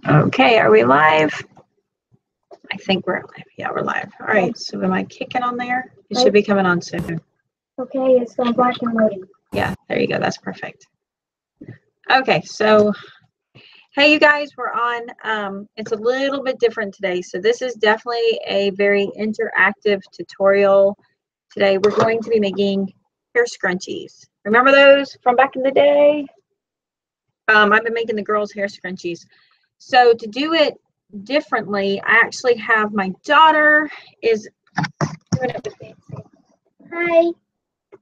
Okay, are we live? I think we're live. Yeah, we're live. All right, so am I kicking on there? It should be coming on soon. Okay, it's going black and loading. Yeah, there you go. That's perfect. Okay, so hey, you guys, we're on. It's a little bit different today. So this is definitely a very interactive tutorial. Today we're going to be making hair scrunchies. Remember those from back in the day? I've been making the girls' hair scrunchies. So to do it differently, I actually have my daughter is doing it with me. Hi.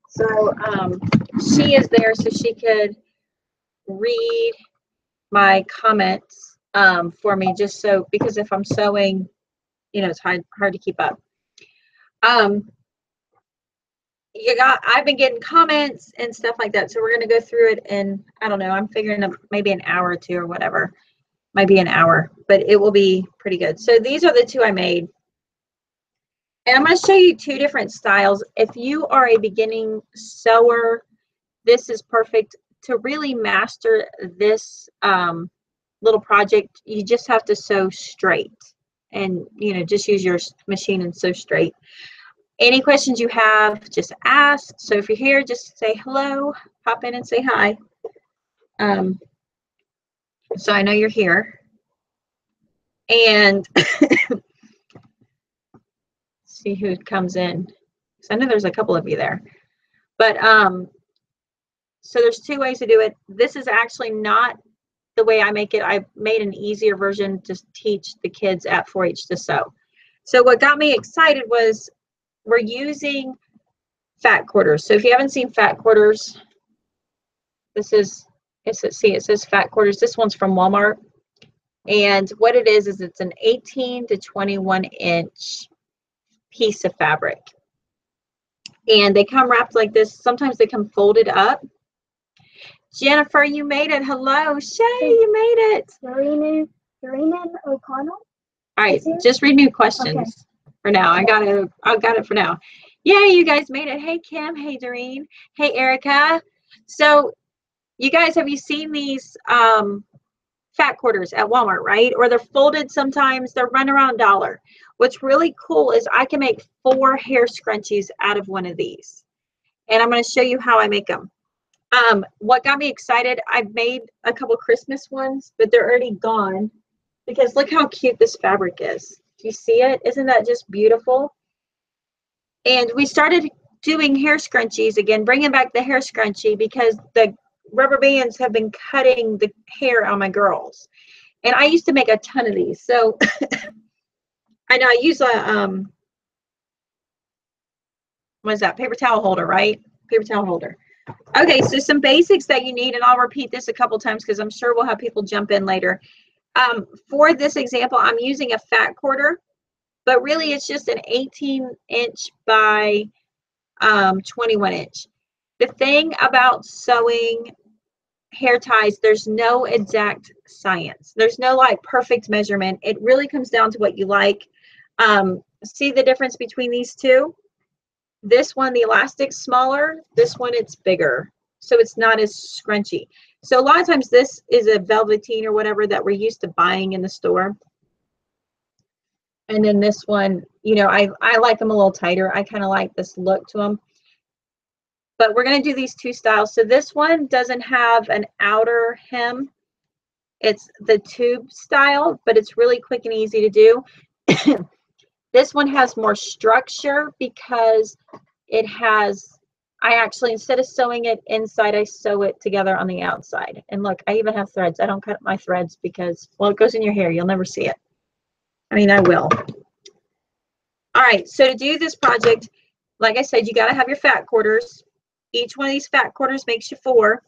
So she is there so she could read my comments for me, just so, because if I'm sewing, you know, it's hard to keep up. I've been getting comments and stuff like that, so we're going to go through it, and I don't know, I'm figuring maybe an hour or two or whatever. Might be an hour, but it will be pretty good. So these are the two I made, and I'm going to show you two different styles. If you are a beginning sewer, this is perfect. To really master this little project, you just have to sew straight, and you know, just use your machine and sew straight. Any questions you have, just ask. So if you're here, just say hello, pop in and say hi. So I know you're here. And see who comes in. So I know there's a couple of you there. But so there's two ways to do it. This is actually not the way I make it. I made an easier version to teach the kids at 4-H to sew. So what got me excited was we're using fat quarters. So if you haven't seen fat quarters, this is, it says fat quarters. This one's from Walmart. And what it is it's an 18 to 21 inch piece of fabric. And they come wrapped like this. Sometimes they come folded up. Jennifer, you made it. Hello. Shay, you made it. Serena O'Connell. All right, just read new questions for now. I got it for now. Yeah, you guys made it. Hey, Kim. Hey, Doreen. Hey, Erica. So you guys, have you seen these fat quarters at Walmart, right? Or they're folded sometimes. They're run around $1. What's really cool is I can make 4 hair scrunchies out of one of these. And I'm going to show you how I make them. What got me excited, I've made a couple Christmas ones, but they're already gone because look how cute this fabric is. Do you see it? Isn't that just beautiful? And we started doing hair scrunchies again, bringing back the hair scrunchie because the rubber bands have been cutting the hair on my girls. And I used to make a ton of these. So I know I use a, what is that? Paper towel holder, right? Paper towel holder. Okay, so some basics that you need, and I'll repeat this a couple times because I'm sure we'll have people jump in later. For this example, I'm using a fat quarter, but really it's just an 18-inch by 21-inch. The thing about sewing hair ties, there's no exact science. There's no like perfect measurement. It really comes down to what you like. See the difference between these two? This one, the elastic's smaller. This one, it's bigger. So it's not as scrunchy. So a lot of times this is a velveteen or whatever that we're used to buying in the store. And then this one, you know, I like them a little tighter. I kind of like this look to them. But we're going to do these two styles. So this one doesn't have an outer hem. It's the tube style, but it's really quick and easy to do. This one has more structure because it has, I actually, instead of sewing it inside, I sew it together on the outside. And look, I even have threads. I don't cut my threads because, well, it goes in your hair. You'll never see it. I mean, I will. All right, so to do this project, like I said, you got to have your fat quarters. Each one of these fat quarters makes you 4.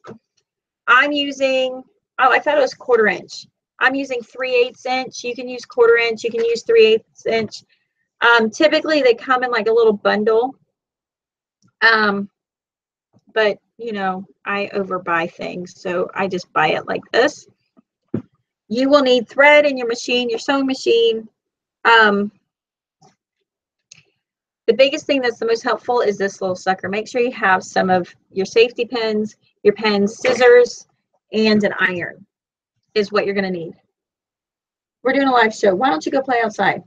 I'm using, oh, I thought it was 1/4 inch. I'm using 3/8 inch. You can use 1/4 inch. You can use 3/8 inch. Typically, they come in like a little bundle. But, you know, I overbuy things, so I just buy it like this. You will need thread in your machine, your sewing machine. The biggest thing that's the most helpful is this little sucker. Make sure you have some of your safety pins, your pens, scissors, and an iron. is what you're going to need. We're doing a live show. Why don't you go play outside?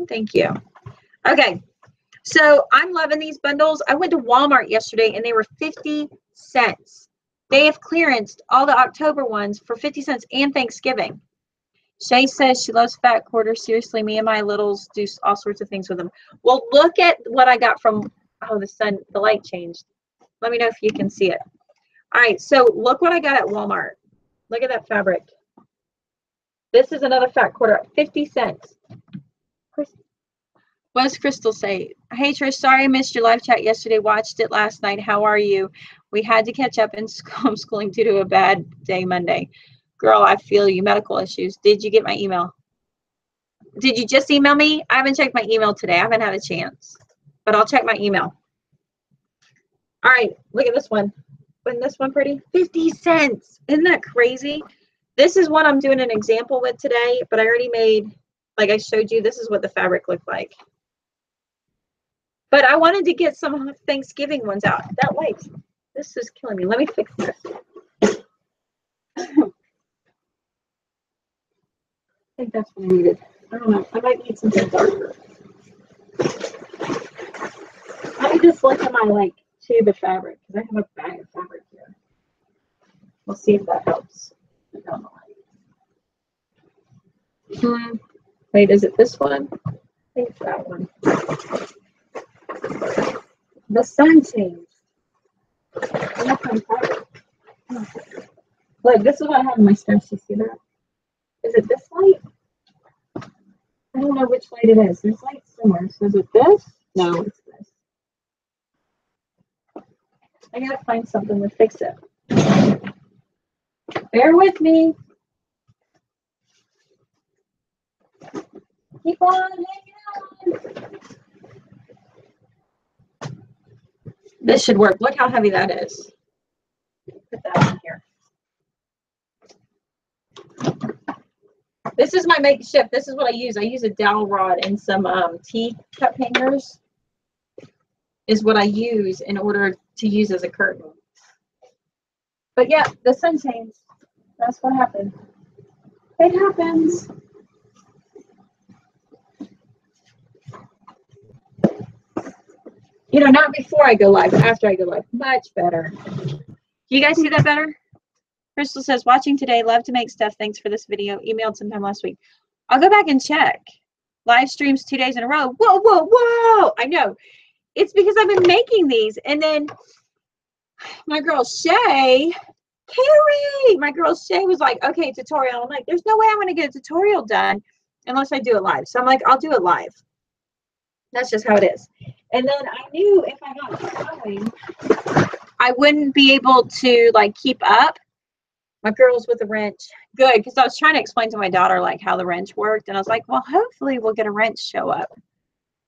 Thank you. Okay. So I'm loving these bundles. I went to Walmart yesterday and they were 50 cents. They have clearanced all the October ones for 50 cents and Thanksgiving. Shay says she loves fat quarters. Seriously, me and my littles do all sorts of things with them. Well, look at what I got from, oh, the light changed. Let me know if you can see it. All right, so look what I got at Walmart. Look at that fabric. This is another fat quarter at 50 cents. What does Crystal say? Hey, Trish, sorry I missed your live chat yesterday. Watched it last night. How are you? We had to catch up in homeschooling due to a bad day Monday. Girl, I feel you. Medical issues. Did you get my email? Did you just email me? I haven't checked my email today. I haven't had a chance, but I'll check my email. All right, look at this one. Isn't this one pretty? 50 cents. Isn't that crazy? This is what I'm doing an example with today, but I already made, like I showed you, this is what the fabric looked like. But I wanted to get some Thanksgiving ones out. That light, this is killing me. Let me fix this. I think that's what I needed. I don't know. I might need something darker. Let me just look at my tube of fabric because I have a bag of fabric here. We'll see if that helps. Wait, is it this one? I think it's that one. The sun changed. Look, this is what I have in my stuff. You see that? Is it this light? I don't know which light it is. There's lights somewhere. So is it this? No, it's this. I gotta find something to fix it. Bear with me. Keep on hanging on. This should work. Look how heavy that is. Put that in here. This is my makeshift. This is what I use. I use a dowel rod and some teacup hangers is what I use in order to use as a curtain. But yeah, the sun changed. That's what happened. It happens. You know, not before I go live, but after I go live. Much better. Do you guys see that better? Crystal says, watching today, love to make stuff. Thanks for this video. Emailed sometime last week. I'll go back and check. Live streams 2 days in a row. Whoa, whoa, whoa. I know. It's because I've been making these. And then my girl Shay, Carrie, my girl Shay was like, okay, tutorial. I'm like, there's no way I'm going to get a tutorial done unless I do it live. So I'm like, I'll do it live. That's just how it is. And then I knew if I got sewing, I wouldn't be able to keep up. My girl's with a wrench. Good, because I was trying to explain to my daughter how the wrench worked, and I was like, well, hopefully we'll get a wrench show up.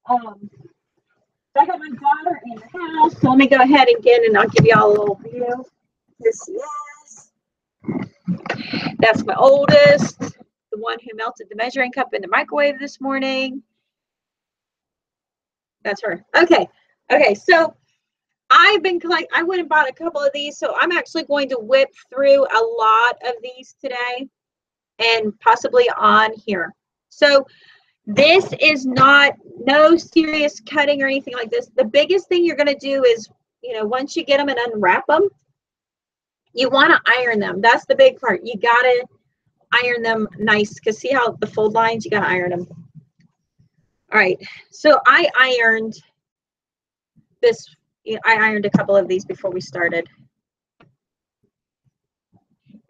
So I got my daughter in the house. So let me go ahead again, and I'll give y'all a little view. This is. That's my oldest, the one who melted the measuring cup in the microwave this morning. That's her. Okay. Okay. So I've been I went and bought a couple of these. So I'm actually going to whip through a lot of these today and possibly on here. So this is no serious cutting or anything like this. The biggest thing you're going to do is, once you get them and unwrap them, you want to iron them. That's the big part. You got to iron them nice because see how the fold lines, you got to iron them. All right, so I ironed this. I ironed a couple of these before we started.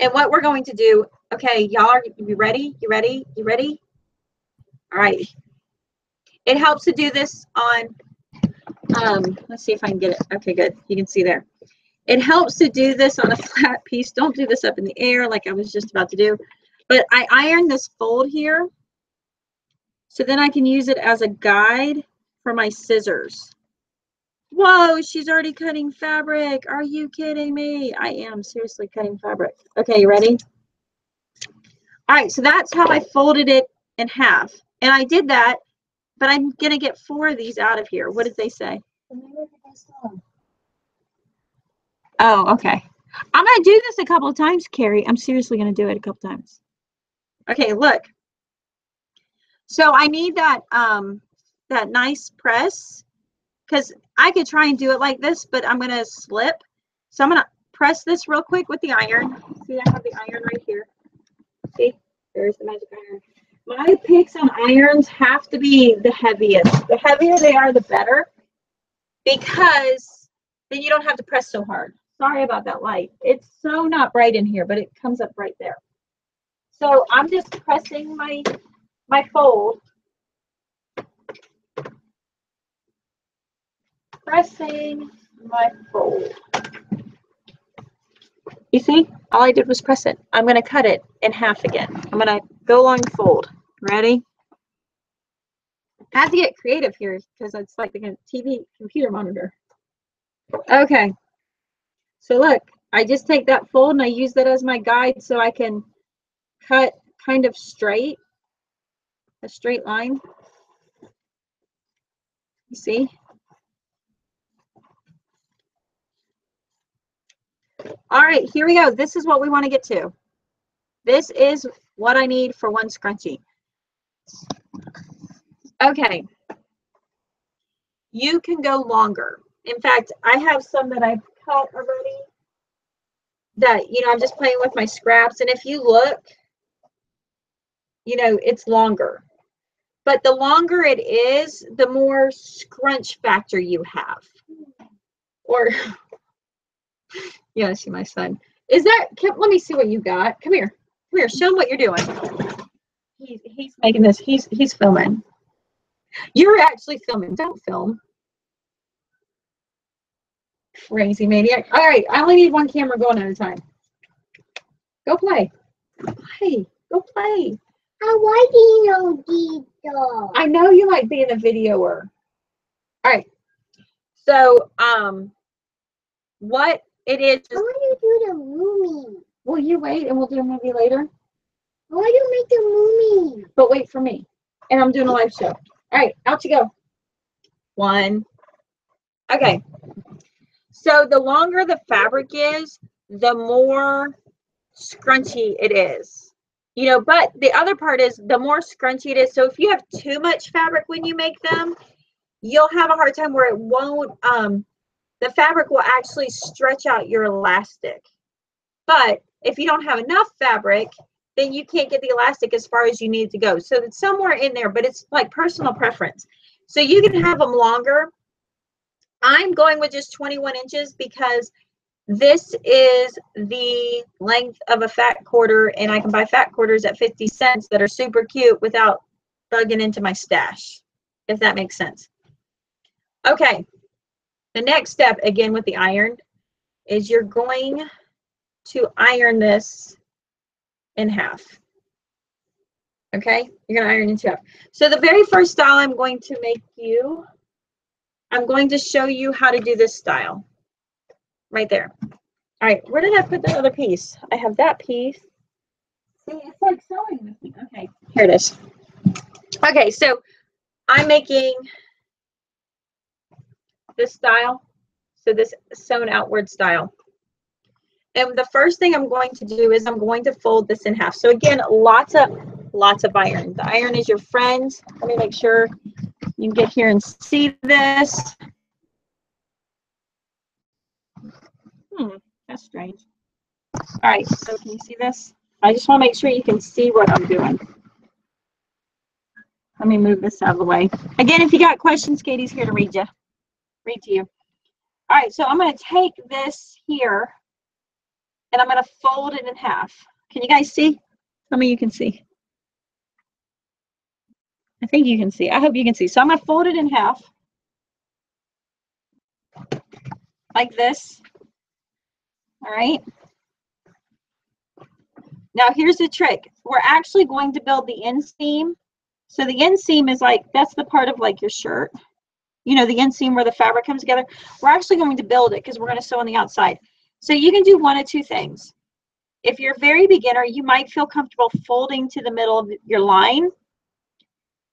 And what we're going to do, okay, y'all, are you ready? You ready? You ready? All right. It helps to do this on, let's see if I can get it. Okay, good. You can see there. It helps to do this on a flat piece. Don't do this up in the air like I was just about to do. But I iron this fold here. So then I can use it as a guide for my scissors. Whoa, she's already cutting fabric. Are you kidding me? I am seriously cutting fabric. Okay, you ready? All right, so that's how I folded it in half. And I did that, but I'm going to get 4 of these out of here. What did they say? Oh, okay. I'm going to do this a couple of times, Carrie. I'm seriously going to do it a couple times. Okay, look. So I need that that nice press, because I could try and do it like this, but I'm going to slip. So I'm going to press this real quick with the iron. See, I have the iron right here. See, there's the magic iron. My picks on irons have to be the heaviest. The heavier they are, the better, because then you don't have to press so hard. Sorry about that light. It's so not bright in here, but it comes up right there. So I'm just pressing my fold. Pressing my fold. You see, all I did was press it. I'm going to cut it in half again. I'm going to go along the fold. Ready? I have to get creative here because it's like the TV computer monitor. Okay. So look, I just take that fold and I use that as my guide so I can cut kind of straight, a straight line. You see? All right, here we go. This is what we want to get to. This is what I need for one scrunchie. Okay. You can go longer. In fact, I have some that I've cut already that, you know, I'm just playing with my scraps. And if you look, you know, it's longer. But the longer it is, the more scrunch factor you have. Or, yeah, see my son. Is that, let me see what you got. Come here. Come here. Show him what you're doing. He's making this. He's filming. You're actually filming. Don't film. Crazy maniac. All right. I only need one camera going at a time. Go play. Go play. Go play. I like being a dog. I know you like being a videoer. All right. So, what it is. I want to do the movie. Will you wait and we'll do a movie later? I want to make the movie. But wait for me. And I'm doing a live show. All right. Out you go. One. Okay. So the longer the fabric is, the more scrunchy it is. You know, but the other part is the more scrunchy it is. So if you have too much fabric when you make them, you'll have a hard time where it won't, the fabric will actually stretch out your elastic. But if you don't have enough fabric, then you can't get the elastic as far as you need to go. So it's somewhere in there, but it's like personal preference. So you can have them longer. I'm going with just 21 inches because this is the length of a fat quarter, and I can buy fat quarters at 50 cents that are super cute without bugging into my stash, if that makes sense. Okay, the next step, again with the iron, is you're going to iron this in half. Okay, you're going to iron into half. So the very first style I'm going to make you, I'm going to show you how to do this style right there. All right, where did I put that other piece? I have that piece. See, it's like sewing with me. Okay, here it is. Okay, so I'm making this style. So this sewn outward style. And the first thing I'm going to do is I'm going to fold this in half. So again, lots of iron. The iron is your friend. Let me make sure you can get here and see this. That's strange. All right, so can you see this? I just want to make sure you can see what I'm doing. Let me move this out of the way. Again, if you got questions, Katie's here to read to you. All right, so I'm going to take this here and I'm going to fold it in half. Can you guys see? Tell me you can see. I think you can see. I hope you can see. So I'm going to fold it in half like this. All right. Now here's the trick. We're actually going to build the inseam. So the inseam is like, that's the part of like your shirt. You know, the inseam where the fabric comes together. We're actually going to build it because we're going to sew on the outside. So you can do one of two things. If you're very beginner, you might feel comfortable folding to the middle of your line.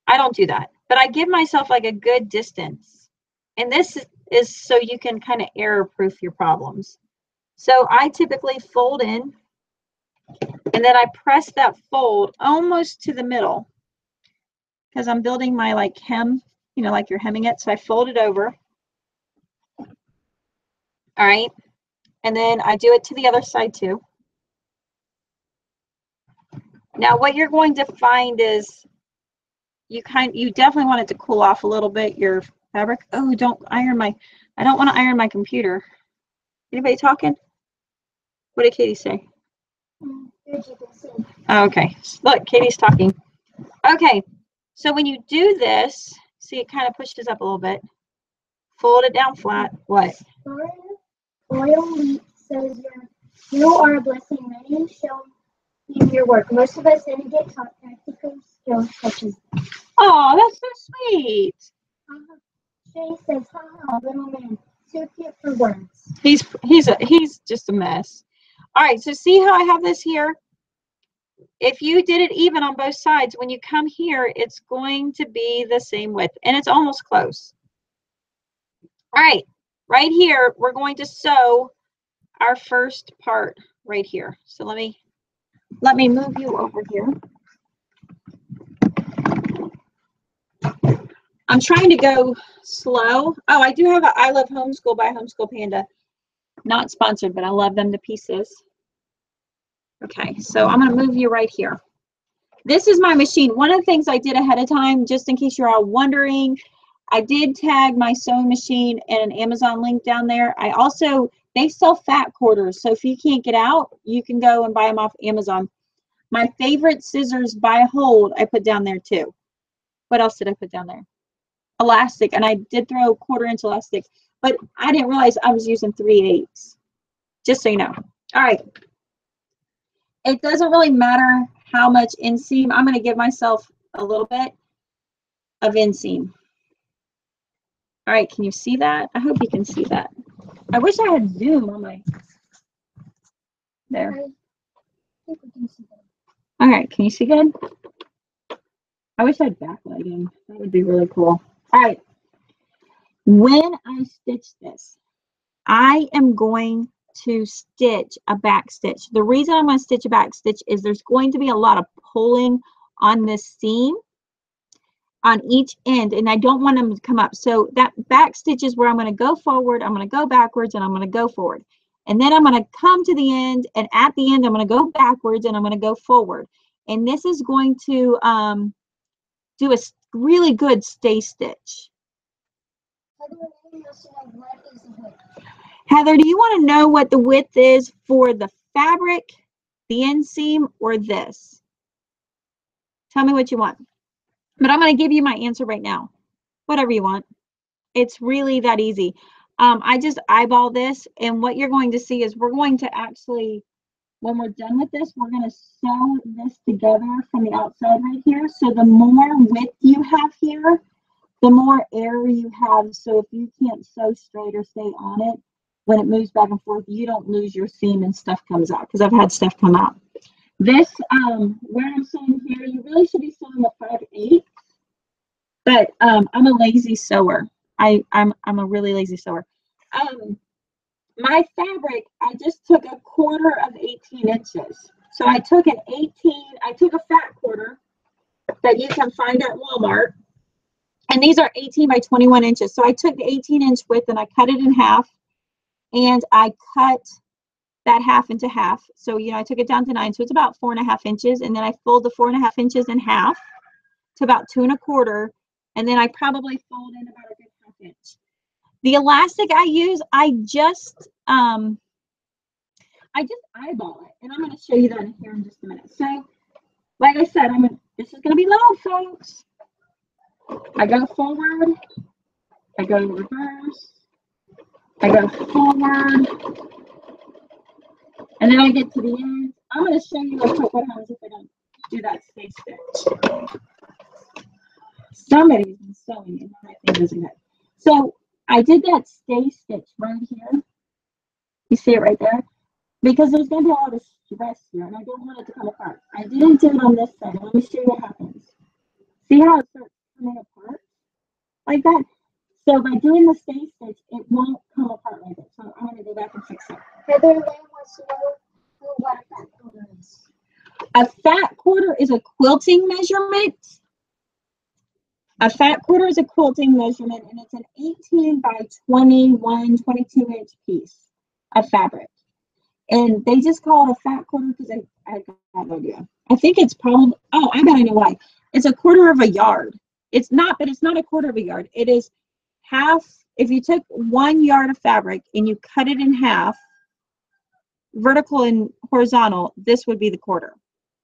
I don't do that, but I give myself like a good distance. And this is so you can kind of error proof your problems. So I typically fold in, and then I press that fold almost to the middle because I'm building my like hem, you know, like you're hemming it. So I fold it over. All right. And then I do it to the other side too. Now what you're going to find is you definitely want it to cool off a little bit, your fabric. Oh, I don't want to iron my computer. Anybody talking? What did Katie say? Oh, okay. Look, Katie's talking. Okay. So when you do this, see it kind of pushes up a little bit. Fold it down flat. What? Oil Leap says you are a blessing. Many show in your work. Most of us didn't get taught practical skills such as. Oh, that's so sweet. Shay says, haha, little man, too cute for words. He's just a mess. All right, so see how I have this here? If you did it even on both sides, when you come here, it's going to be the same width, and it's almost close. All right here, we're going to sew our first part right here. So let me move you over here. I'm trying to go slow. Oh, I do have a I Love Homeschool by Homeschool Panda. Not sponsored, but I love them to pieces. Okay, so I'm going to move you right here. This is my machine. One of the things I did ahead of time, just in case you're all wondering, I did tag my sewing machine and an Amazon link down there. They sell fat quarters, so if you can't get out, you can go and buy them off Amazon. My favorite scissors by hold, I put down there too. What else did I put down there? Elastic, and I did throw 1/4 inch elastic, but I didn't realize I was using 3/8, just so you know. All right. It doesn't really matter how much inseam. I'm going to give myself a little bit of inseam. All right, can you see that? I hope you can see that. I wish I had Zoom on my, there. All right, can you see good? I wish I had backlighting. That would be really cool. All right, when I stitch this, I am going to stitch a back stitch. The reason I'm going to stitch a back stitch is there's going to be a lot of pulling on this seam on each end, and I don't want them to come up. So that back stitch is where I'm going to go forward, I'm going to go backwards, and I'm going to go forward. And then I'm going to come to the end, and at the end, I'm going to go backwards, and I'm going to go forward. And this is going to do a really good stay stitch. Heather, do you want to know what the width is for the fabric, the inseam, or this? Tell me what you want. But I'm going to give you my answer right now. Whatever you want. It's really that easy. I just eyeball this, and what you're going to see is we're going to actually, when we're done with this, we're going to sew this together from the outside right here. So the more width you have here, the more air you have. So if you can't sew straight or stay on it, when it moves back and forth, you don't lose your seam and stuff comes out, because I've had stuff come out. This, where I'm sewing here, you really should be sewing a 5/8, but I'm a lazy sewer. I'm a really lazy sewer. My fabric, I just took 1/4 of 18 inches. So I took a fat quarter that you can find at Walmart, and these are 18 by 21 inches. So I took the 18-inch width and I cut it in half, and I cut that half into half. So, you know, I took it down to 9, so it's about 4.5 inches, and then I fold the 4.5 inches in half to about 2 1/4, and then I probably fold in about a good 1/2 inch. The elastic I use, I just eyeball it, and I'm going to show you that here in just a minute. So, like I said, this is going to be loud, folks. I go forward, I go reverse, I go forward, and then I get to the end. I'm going to show you real quick what happens if I don't do that stay stitch. Somebody's been sewing and my thing isn't it. So I did that stay stitch right here. You see it right there? Because there's going to be a lot of stress here, and I don't want it to come apart. I didn't do it on this side. Let me show you what happens. See how it starts coming apart? Like that. So by doing the stay stitch, it won't come apart like that. So I'm going to go back and fix it. Heather Lane wants to know what a fat quarter is. A fat quarter is a quilting measurement. A fat quarter is a quilting measurement, and it's an 18 by 21, 22-inch piece of fabric. And they just call it a fat quarter because I got no idea. I think it's probably, oh, I bet I know why. It's a quarter of a yard. It's not, but it's not a quarter of a yard. It is half. If you took 1 yard of fabric and you cut it in half, vertical and horizontal, this would be the quarter.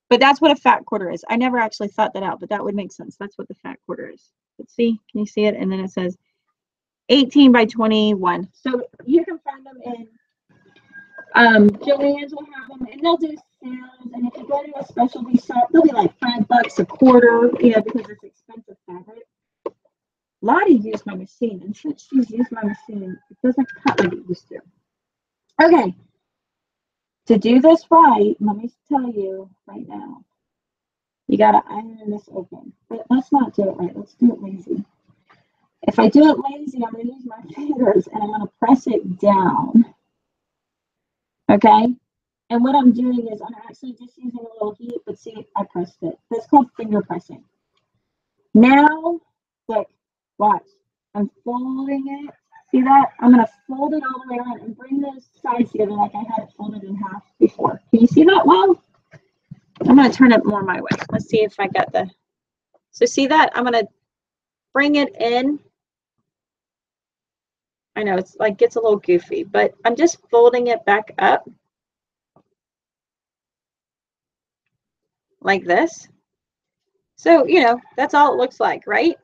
But that's what a fat quarter is. I never actually thought that out, but that would make sense. That's what the fat quarter is. Let's see, can you see it? And then it says 18 by 21. So you can find them in Joann's will have them, and they'll do sales. And if you go to a specialty shop, they'll be like $5 a quarter, you know, because it's expensive fabric. Lottie used my machine, and since she's used my machine, it doesn't cut like it used to. Okay, to do this right, let me tell you right now, you gotta iron this open. But let's not do it right. Let's do it lazy. If I do it lazy, I'm gonna use my fingers and I'm gonna press it down. Okay, and what I'm doing is I'm actually just using a little heat, but see, I pressed it. That's called finger pressing. Now, look, watch. I'm folding it. See that? I'm going to fold it all the way around and bring those sides together like I had it folded in half before. Can you see that well? I'm going to turn it more my way. Let's see if I got the, so see that? I'm going to bring it in. I know it's like gets a little goofy, but I'm just folding it back up like this. So, you know, that's all it looks like, right?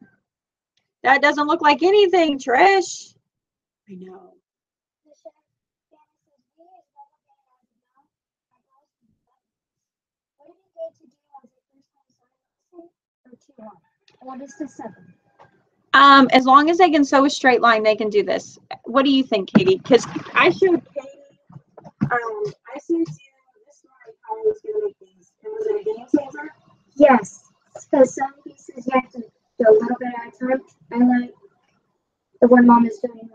That doesn't look like anything, Trish. I know. What is the 7? As long as they can sew a straight line, they can do this. What do you think, Katie? Because I showed Katie, I sent you this one, how I was going to make these. And was it a game changer? Yes, because some pieces you have to do a little bit at a time. I like the one Mom is doing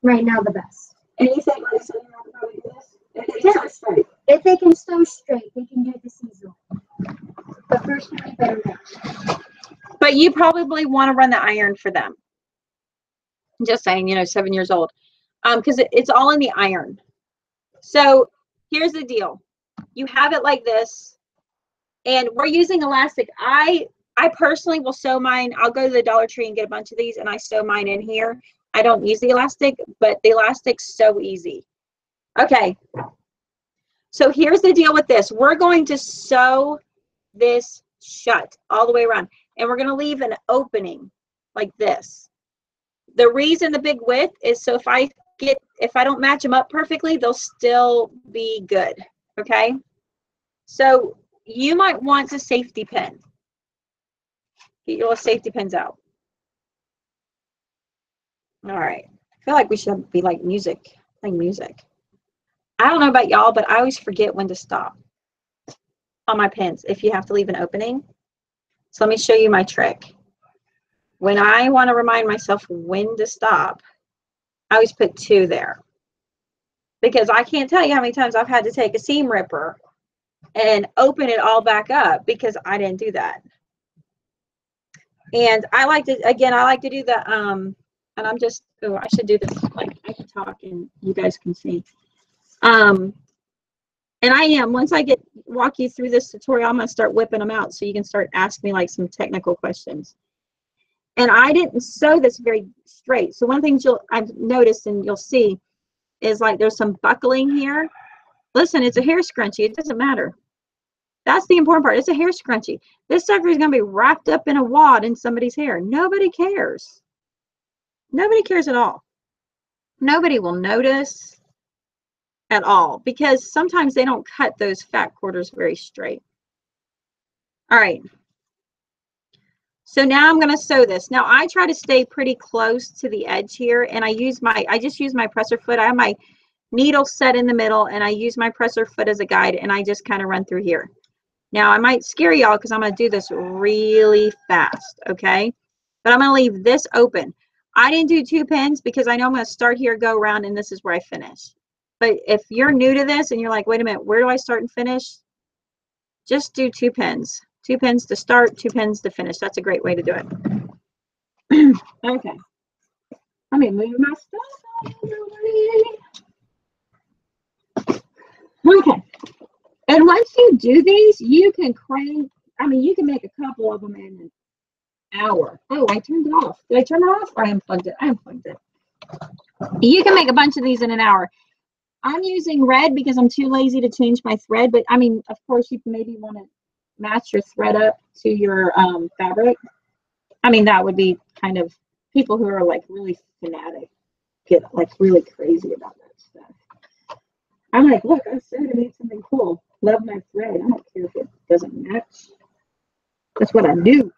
right now the best. And you think like so you can probably do this? If they can sew straight. If they can sew straight, they can do this easily. But first, we better match. But you probably want to run the iron for them. Just saying, you know, 7 years old. Because it's all in the iron. So here's the deal. You have it like this, and we're using elastic. I personally will sew mine. I'll go to the Dollar Tree and get a bunch of these, and I sew mine in here. I don't use the elastic, but the elastic's so easy. Okay. So here's the deal with this. We're going to sew this shut all the way around, and we're going to leave an opening like this. The reason the big width is so if I don't match them up perfectly, they'll still be good. Okay. So you might want a safety pin. Get your little safety pins out. All right. I feel like we should be like music, playing music. I don't know about y'all, but I always forget when to stop on my pins if you have to leave an opening. So let me show you my trick. When I want to remind myself when to stop, I always put 2 there. Because I can't tell you how many times I've had to take a seam ripper and open it all back up because I didn't do that. And I like to, again, I like to do the, and I'm just, oh, I should do this, like I can talk and you guys can see. And I am, once I walk you through this tutorial, I'm going to start whipping them out so you can start asking me like some technical questions. And I didn't sew this very straight. So one thing I've noticed and you'll see is like there's some buckling here. Listen, it's a hair scrunchie. It doesn't matter. That's the important part. It's a hair scrunchie. This sucker is going to be wrapped up in a wad in somebody's hair. Nobody cares. Nobody cares at all. Nobody will notice at all because sometimes they don't cut those fat quarters very straight. All right. So now I'm going to sew this. Now I try to stay pretty close to the edge here, and I just use my presser foot. I have my needle set in the middle, and I use my presser foot as a guide, and I just kind of run through here. Now I might scare y'all because I'm going to do this really fast, okay? But I'm going to leave this open. I didn't do 2 pins because I know I'm going to start here, go around, and this is where I finish. But if you're new to this and you're like, wait a minute, where do I start and finish? Just do 2 pins. 2 pins to start, 2 pins to finish. That's a great way to do it. Okay. Let me move my stuff. Okay. And once you do these, you can crank. I mean, you can make a couple of them in an hour. Oh, I turned it off. Did I turn it off? Or I unplugged it? I unplugged it. You can make a bunch of these in an hour. I'm using red because I'm too lazy to change my thread. But I mean, of course, you maybe want to match your thread up to your fabric. I mean, that would be kind of people who are like really fanatic, get like really crazy about that stuff. I'm like, look, I said I made something cool. Love my thread. I don't care if it doesn't match. That's what I do.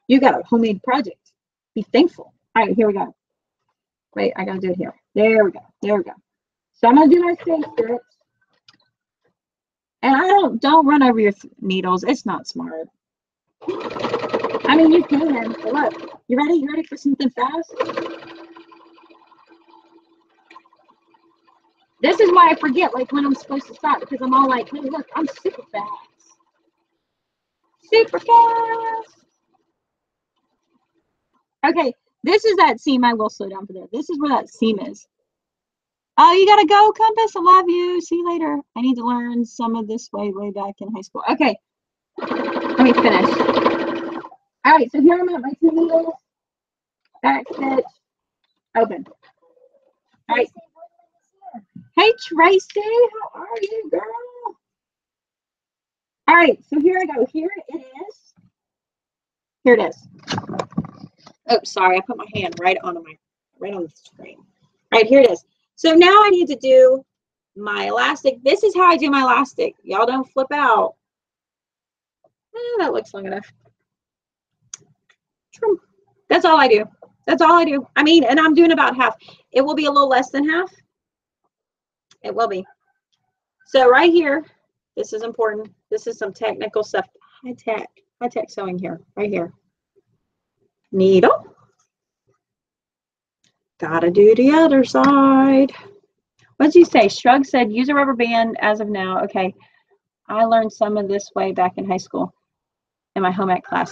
You got a homemade project. Be thankful. All right, here we go. Wait, I gotta do it here. There we go. There we go. So I'm gonna do my stitch strips. And I don't run over your needles. It's not smart. I mean, you can. But look, you ready? You ready for something fast? This is why I forget, like, when I'm supposed to stop, because I'm all like, hey, look, I'm super fast. Super fast. Okay, this is that seam. I will slow down for that. This is where that seam is. Oh, you gotta go, Compass. I love you. See you later. I need to learn some of this way back in high school. Okay, let me finish. All right, so here I'm at my 2 needles. Back stitch. Open. All right. Hey, Tracy, how are you, girl? All right, so here I go. Here it is. Here it is. Oh, sorry, I put my hand right on the screen. All right, here it is. So now I need to do my elastic. This is how I do my elastic. Y'all don't flip out. That looks long enough. That's all I do. That's all I do. I mean, and I'm doing about half. It will be a little less than half. It will be. So right here, this is important. This is some technical stuff. High tech sewing here, right here. Needle. Gotta do the other side. What did you say? Shrug said, use a rubber band as of now. Okay. I learned some of this way back in high school in my home ec class.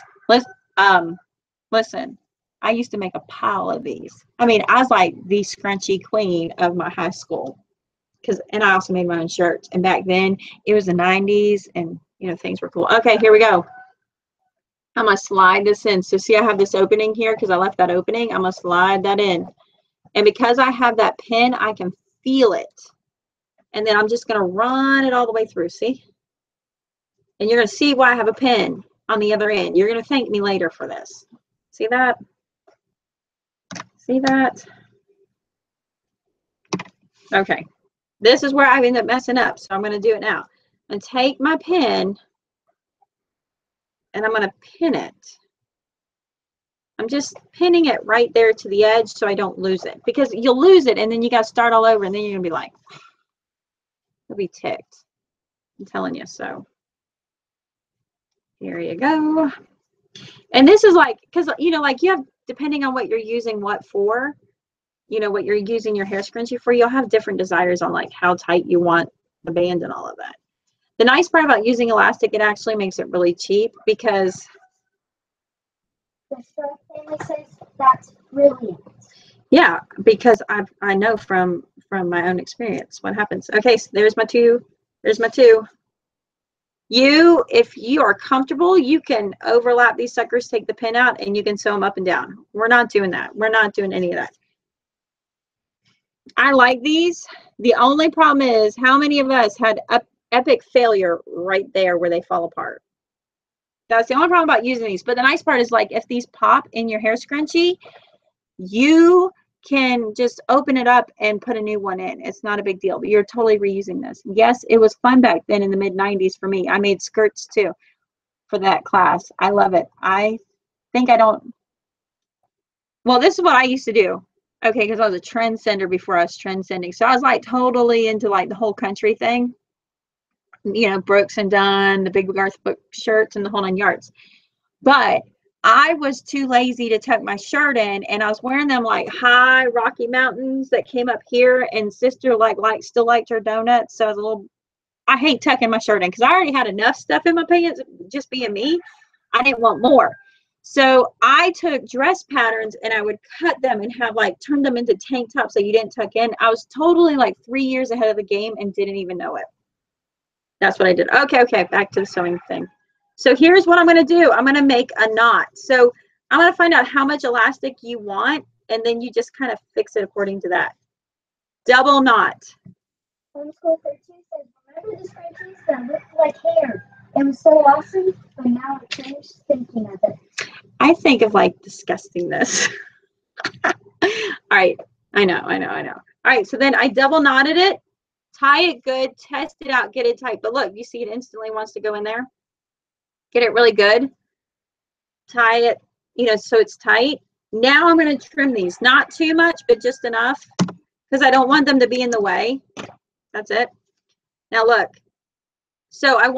Listen, I used to make a pile of these. I mean, I was like the scrunchie queen of my high school. And I also made my own shirts. And back then, it was the 90s and, you know, things were cool. Okay, here we go. I'm going to slide this in. So see, I have this opening here because I left that opening. I'm going to slide that in. And because I have that pin, I can feel it. And then I'm just going to run it all the way through. See? And you're going to see why I have a pin on the other end. You're going to thank me later for this. See that? See that? Okay. This is where I end up messing up. So I'm going to do it now. I'm going to take my pin and I'm going to pin it. I'm just pinning it right there to the edge so I don't lose it. Because you'll lose it and then you got to start all over and then you're going to be like, you'll be ticked. I'm telling you so. Here you go. And this is like, because, you know, like you have, depending on what you're using what for, you know, what you're using your hair scrunchie for, you'll have different desires on like how tight you want the band and all of that. The nice part about using elastic, it actually makes it really cheap because the Shark family says that's brilliant. Yeah, because I know from my own experience what happens. Okay, so there's my two. There's my two. If you are comfortable, you can overlap these suckers, take the pin out, and you can sew them up and down. We're not doing that. We're not doing any of that. I like these. The only problem is how many of us had epic failure right there where they fall apart. That's the only problem about using these. But the nice part is like if these pop in your hair scrunchie, you can just open it up and put a new one in. It's not a big deal, but you're totally reusing this. Yes, it was fun back then in the mid-90s for me. I made skirts too for that class. I love it. I think I don't, well, this is what I used to do. Okay, because I was a trendsetter before I was trendsetting. So I was like totally into like the whole country thing. You know, Brooks and Dunn, the Big Garth book shirts and the whole 9 yards. But I was too lazy to tuck my shirt in, and I was wearing them like high Rocky Mountains that came up here, and sister still liked her donuts. So I was a little, I hate tucking my shirt in because I already had enough stuff in my pants just being me. I didn't want more. So I took dress patterns and I would cut them and have like turned them into tank tops so you didn't tuck in. I was totally like 3 years ahead of the game and didn't even know it. That's what I did. Okay, back to the sewing thing. So here's what I'm going to do. I'm going to make a knot. So I'm going to find out how much elastic you want, and then you just kind of fix it according to that. Double knot. Homeschool 13 says, remember the scrunchies that looked like hair? It was so awesome, but now I finished thinking of it. I think of like disgustingness. All right. I know. All right. So then I double knotted it, tie it good, test it out, get it tight. But look, you see it instantly wants to go in there. Get it really good. Tie it, so it's tight. Now I'm going to trim these. Not too much, but just enough because I don't want them to be in the way. That's it. Now look. So I'm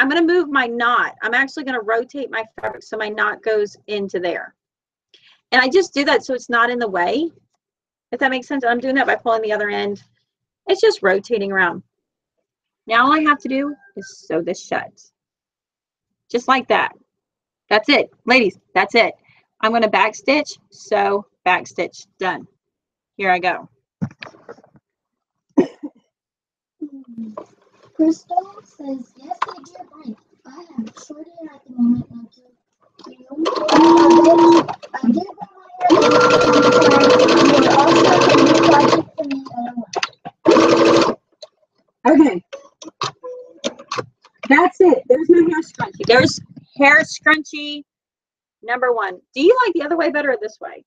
going to move my knot. I'm actually going to rotate my fabric so my knot goes into there. And I just do that so it's not in the way, if that makes sense. I'm doing that by pulling the other end. It's just rotating around. Now all I have to do is sew this shut. Just like that. That's it. Ladies, that's it. I'm going to backstitch, sew, backstitch. Done. Here I go. Crystal says, yes, my dear Frank, I have short hair at the moment, like you. I did want my hair, also a new project for me, Okay. That's it. There's my hair scrunchie. There's hair scrunchie number 1. Do you like the other way better or this way?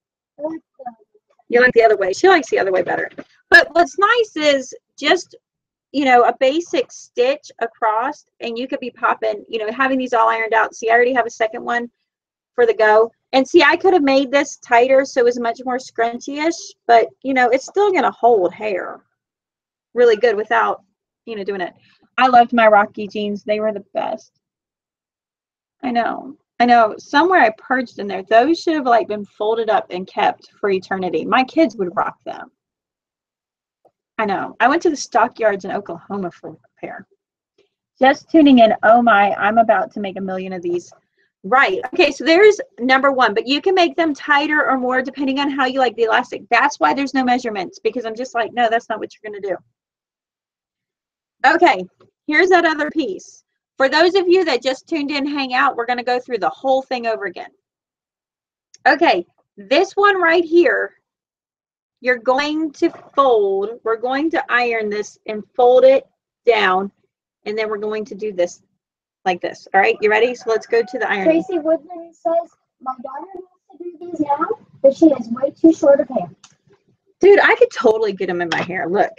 You like the other way. She likes the other way better. But what's nice is just, a basic stitch across, and you could be popping, having these all ironed out. See, I already have a second one for the go. And see, I could have made this tighter so it was much more scrunchy-ish, but, it's still going to hold hair really good without, doing it. I loved my Rocky jeans. They were the best. I know. Somewhere I purged in there. Those should have like been folded up and kept for eternity. My kids would rock them. I know. I went to the stockyards in Oklahoma for a pair. Just tuning in. Oh my, I'm about to make a million of these. Right. Okay, so there's number 1, but you can make them tighter or more depending on how you like the elastic. That's why there's no measurements, because I'm just like, no, that's not what you're going to do. Okay, here's that other piece. For those of you that just tuned in, hang out, we're going to go through the whole thing over again. Okay, this one right here, you're going to fold. We're going to iron this and fold it down, and then we're going to do this like this. All right, you ready? So let's go to the ironing. Tracy Woodland says, my daughter needs to do these now, but she has way too short of hair. Dude, I could totally get them in my hair. Look.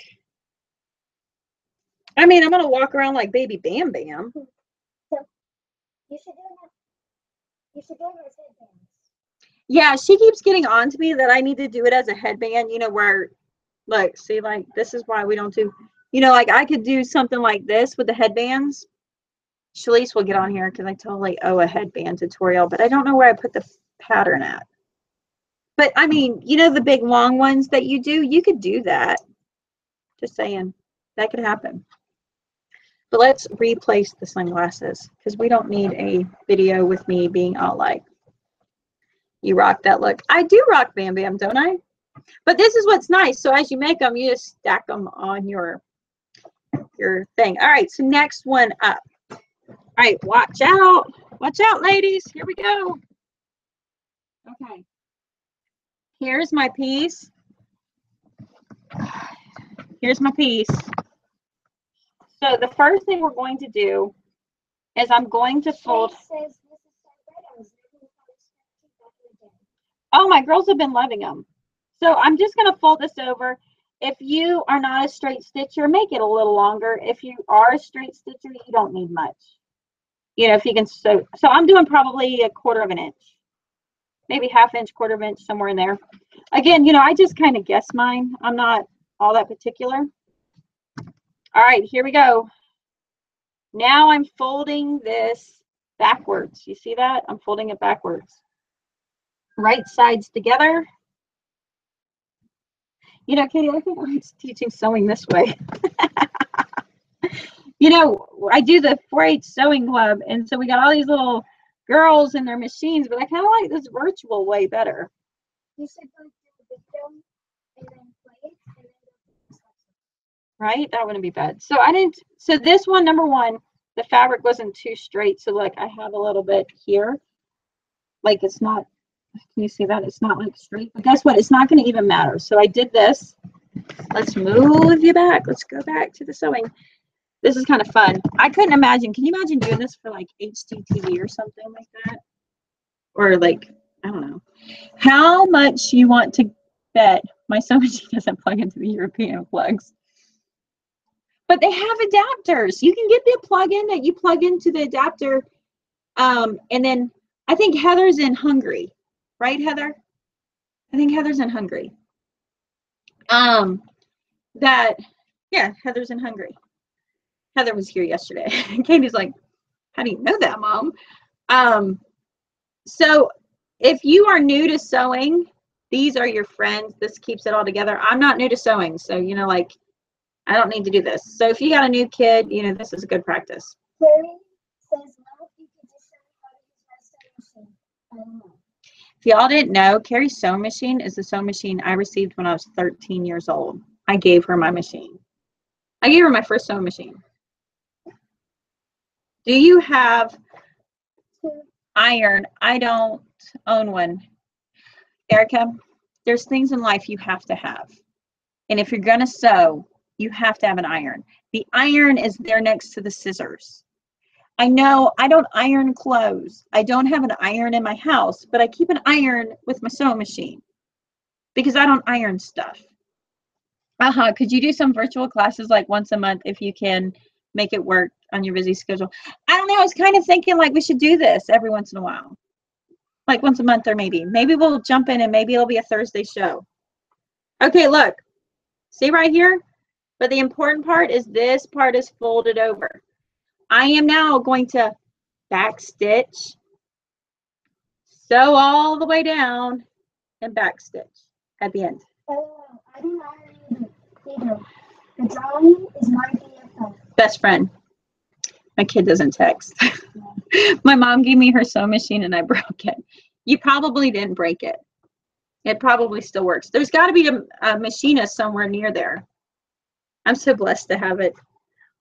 I mean, I'm going to walk around like baby Bam Bam. So, you should do it as headbands. Yeah, she keeps getting on to me that I need to do it as a headband, where, look, see, like, this is why we don't do, like, I could do something like this with the headbands. Shalise will get on here because I totally owe a headband tutorial, but I don't know where I put the pattern at. But, I mean, the big long ones that you do, you could do that. Just saying. That could happen. But let's replace the sunglasses because we don't need a video with me being all like, you rock that look. I do rock Bam Bam, don't I? But this is what's nice. So as you make them, you just stack them on your thing. All right, so next one up. All right, watch out. Watch out, ladies. Here we go. Okay. Here's my piece. Here's my piece. So the first thing we're going to do is I'm going to fold. Oh, my girls have been loving them. So I'm just going to fold this over. If you are not a straight stitcher, make it a little longer. If you are a straight stitcher, you don't need much. If you can sew. So I'm doing probably 1/4 of an inch. Maybe 1/2 inch, 1/4 inch, somewhere in there. Again, I just kind of guess mine. I'm not all that particular. All right, here we go. Now I'm folding this backwards. You see that? I'm folding it backwards. right sides together. You know, Katie, I think I'm teaching sewing this way. You know, I do the 4-H sewing club, and so we got all these little girls and their machines, but I kind of like this virtual way better. You should go to the video and then play it and then Right? That wouldn't be bad. So I didn't, so this one, number one, the fabric wasn't too straight. So like I have a little bit here. Like it's not, can you see that? It's not like straight, but guess what? It's not going to even matter. So I did this. Let's move you back. Let's go back to the sewing. This is kind of fun. I couldn't imagine. Can you imagine doing this for like HGTV or something like that? Or like, I don't know. How much you want to bet my sewing machine doesn't plug into the European plugs? But they have adapters. You can get the plug-in that you plug into the adapter. And then I think Heather's in Hungary. Right, Heather? I think Heather's in Hungary. Yeah, Heather's in Hungary. Heather was here yesterday. Katie's like, how do you know that, Mom? So if you are new to sewing, these are your friends. This keeps it all together. I'm not new to sewing, so, you know, like, I don't need to do this. So if you got a new kid, you know, this is a good practice. Carrie says, no, you could just show me how to use my sewing machine. I don't know. If y'all didn't know, Carrie's sewing machine is the sewing machine I received when I was 13 years old. I gave her my machine. I gave her my first sewing machine. Do you have iron? I don't own one. Erica, there's things in life you have to have. And if you're going to sew, you have to have an iron. The iron is there next to the scissors. I know I don't iron clothes. I don't have an iron in my house, but I keep an iron with my sewing machine because I don't iron stuff. Could you do some virtual classes like once a month if you can make it work on your busy schedule? I don't know. I was kind of thinking like we should do this every once in a while. Like once a month or maybe we'll jump in and maybe it'll be a Thursday show. Okay, look. See right here? But the important part is this part is folded over. I am now going to back stitch, sew all the way down, and back stitch at the end. Oh, I didn't iron either. The drawing is my BFF. Best friend. My kid doesn't text. My mom gave me her sewing machine and I broke it. You probably didn't break it. It probably still works. There's got to be a machinist somewhere near there. I'm so blessed to have it.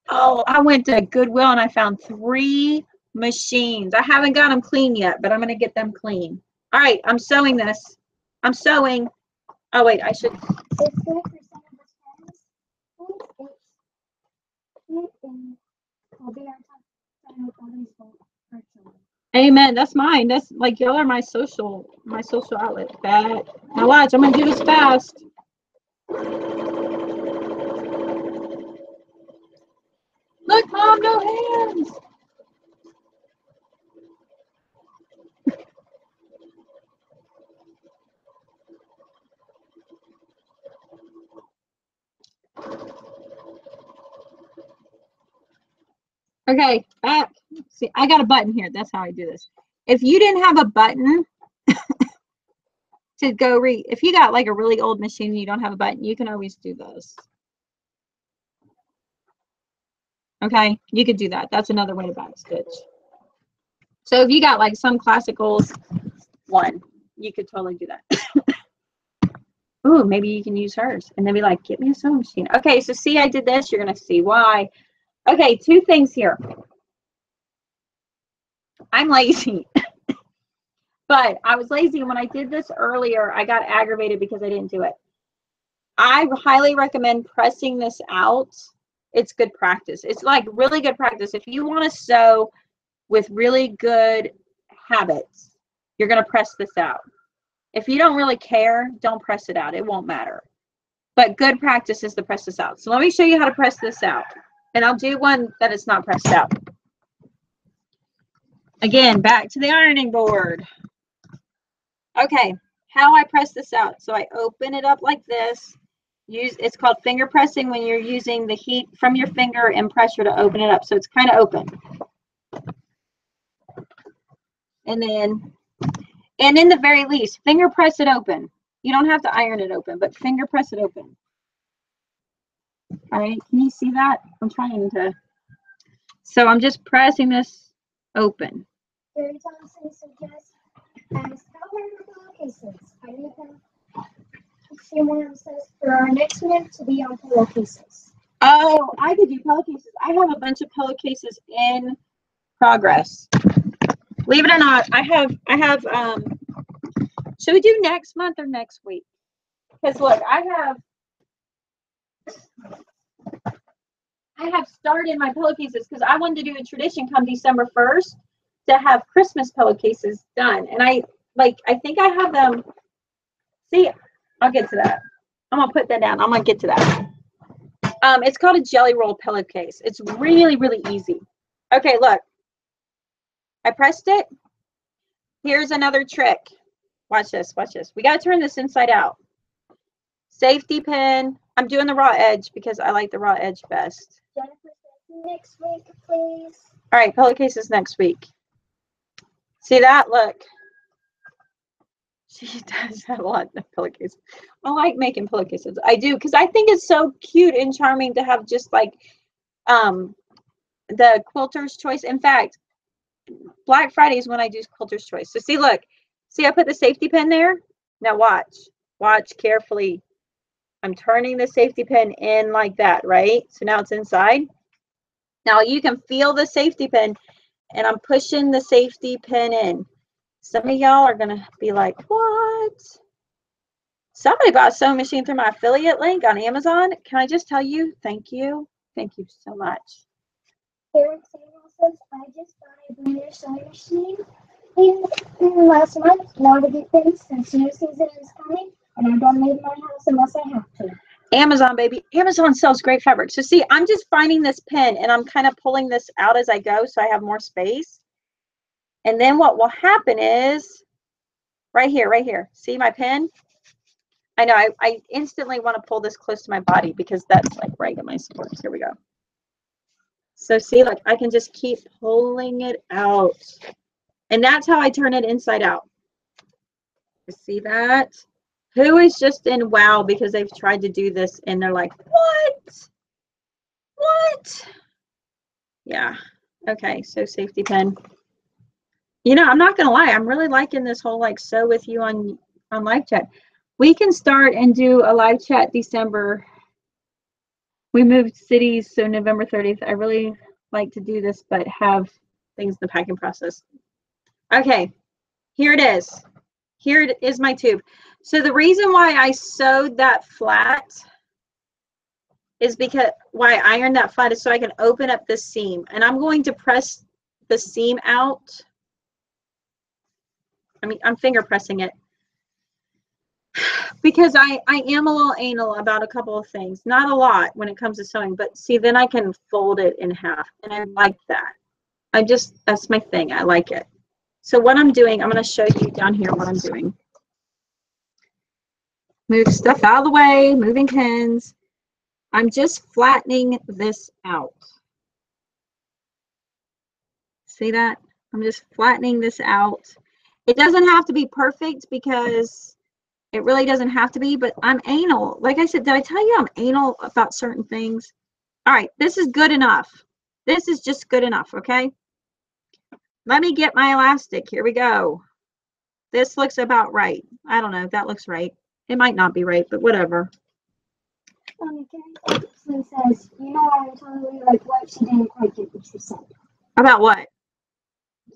Oh, I went to Goodwill and I found 3 machines. I haven't got them clean yet, but I'm going to get them clean. All right, I'm sewing this. I'm sewing. Oh, wait, I should. 64% of the Amen. That's mine. That's like y'all are my social outlet. Now watch, I'm gonna do this fast. Look, Mom, no hands. Okay, back. See, I got a button here. That's how I do this. If you didn't have a button to go if you got like a really old machine and you don't have a button, you can always do this. Okay, you could do that. That's another way to back stitch. So if you got like some classical one, you could totally do that. Ooh, maybe you can use hers and then be like, get me a sewing machine. Okay, so see, I did this. You're going to see why. Okay, 2 things here. I'm lazy. But I was lazy, and when I did this earlier, I got aggravated because I didn't do it. I highly recommend pressing this out. It's good practice. It's like really good practice. If you want to sew with really good habits, you're going to press this out. If you don't really care, don't press it out. It won't matter. But good practice is to press this out. So let me show you how to press this out. And I'll do one that is not pressed out. Again, back to the ironing board. Okay, how I press this out. So I open it up like this. It's called finger pressing when you're using the heat from your finger and pressure to open it up. So it's kind of open. And And in the very least, finger press it open. You don't have to iron it open, but finger press it open. All right, can you see that? I'm trying to. So I'm just pressing this open. Gary Thompson suggests as pillowcases. I need them. Someone says for our next month to be on pillowcases. Oh, I could do pillowcases. I have a bunch of pillowcases in progress. Believe it or not, I have should we do next month or next week? Because look, I have started my pillowcases because I wanted to do a tradition come December 1st to have Christmas pillowcases done. And I think I have them. See, I'll get to that. I'm gonna put that down. I'm gonna get to that. It's called a jelly roll pillowcase. It's really, really easy. Okay, look. I pressed it. Here's another trick. Watch this, watch this. We got to turn this inside out. Safety pin. I'm doing the raw edge because I like the raw edge best. Jennifer, next week, please. All right, pillowcases next week. See that? Look. She does have a lot of pillowcases. I like making pillowcases. I do because I think it's so cute and charming to have just like the quilter's choice. In fact, Black Friday is when I do quilter's choice. So see, look. See, I put the safety pin there. Now watch. Watch carefully. I'm turning the safety pin in like that, right? So now it's inside. Now you can feel the safety pin, and I'm pushing the safety pin in. Some of y'all are going to be like, what? Somebody bought a sewing machine through my affiliate link on Amazon. Can I just tell you, thank you. Thank you so much. Eric Samuel says, I just bought a brand new sewing machine in last month. Not a good thing since new season is coming, and I don't leave my house unless I have to. Amazon, baby. Amazon sells great fabric. So see, I'm just finding this pin, and I'm kind of pulling this out as I go so I have more space. And then what will happen is, right here, see my pin? I know, I instantly want to pull this close to my body because that's like right at my supports. Here we go. So see, like I can just keep pulling it out. And that's how I turn it inside out. You see that? Who is just in wow because they've tried to do this and they're like, what? What? Yeah. Okay, so safety pin. You know, I'm not going to lie. I'm really liking this whole like sew with you on live chat. We can start and do a live chat December. We moved cities, so November 30th. I really like to do this, but have things in the packing process. Okay, here it is. Here it is my tube. So the reason why I sewed that flat is because why I ironed that flat is so I can open up this seam. And I'm going to press the seam out. I mean, I'm finger pressing it because I am a little anal about a couple of things. Not a lot when it comes to sewing, but see, then I can fold it in half, and I like that. That's my thing. I like it. So what I'm doing, I'm going to show you down here what I'm doing. Move stuff out of the way, moving pins. I'm just flattening this out. See that? I'm just flattening this out. It doesn't have to be perfect because it really doesn't have to be, but I'm anal. Like I said, did I tell you I'm anal about certain things? All right, this is good enough. This is just good enough, okay? Let me get my elastic. Here we go. This looks about right. I don't know if that looks right. It might not be right, but whatever. Gary says, you know, I totally like what she didn't quite get what she said. About what?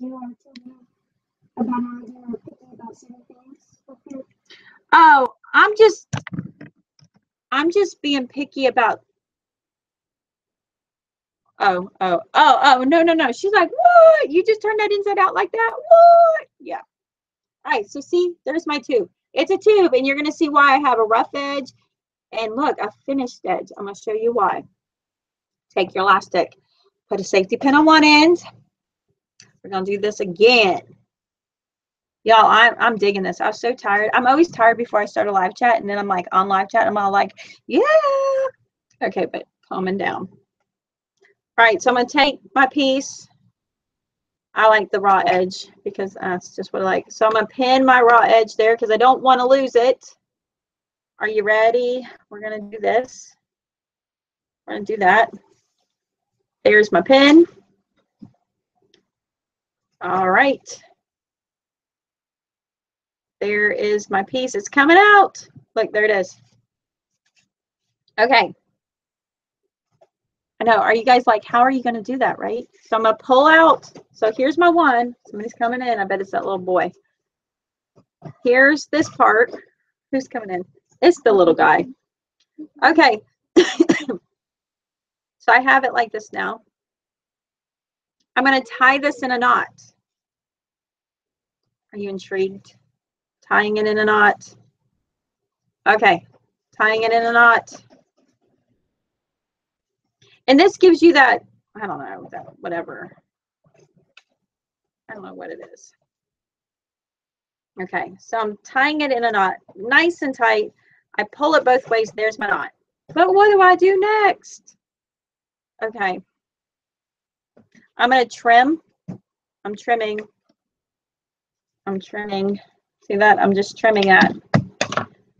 You are telling me about how you are picky about certain things. Oh, I'm just being picky about. Oh, no. She's like, what? You just turned that inside out like that? What? Yeah. All right, so see, there's my tube. It's a tube, and you're going to see why I have a rough edge. And look, a finished edge. I'm going to show you why. Take your elastic. Put a safety pin on one end. We're going to do this again. Y'all, I'm digging this. I was so tired. I'm always tired before I start a live chat, and then I'm like on live chat. I'm all like, yeah. Okay, but calming down. All right, so I'm going to take my piece. I like the raw edge because that's just what I like. So I'm going to pin my raw edge there because I don't want to lose it. Are you ready? We're going to do this. We're going to do that. There's my pin. All right. There is my piece. It's coming out. Look, there it is. Okay. I know. Are you guys like, how are you going to do that, right? So I'm going to pull out. So here's my one. Somebody's coming in. I bet it's that little boy. Here's this part. Who's coming in? It's the little guy. Okay. So I have it like this now. I'm going to tie this in a knot. Are you intrigued? Tying it in a knot. Okay. Tying it in a knot. And this gives you that, I don't know, that whatever. I don't know what it is. Okay, so I'm tying it in a knot, nice and tight. I pull it both ways. There's my knot. But what do I do next? Okay. I'm going to trim. I'm trimming. I'm trimming. See that? I'm just trimming that.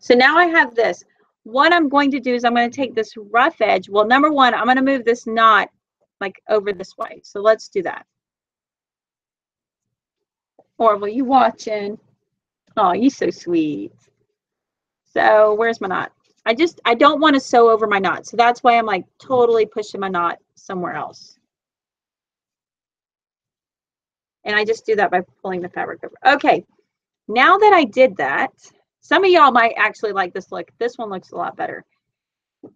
So now I have this. What I'm going to do is I'm going to take this rough edge. Well, number one, I'm going to move this knot like over this way. So let's do that. Orville, you watching? Oh, you so sweet. So where's my knot? I don't want to sew over my knot. So that's why I'm like totally pushing my knot somewhere else. And I just do that by pulling the fabric over. Okay, now that I did that, some of y'all might actually like this look. This one looks a lot better.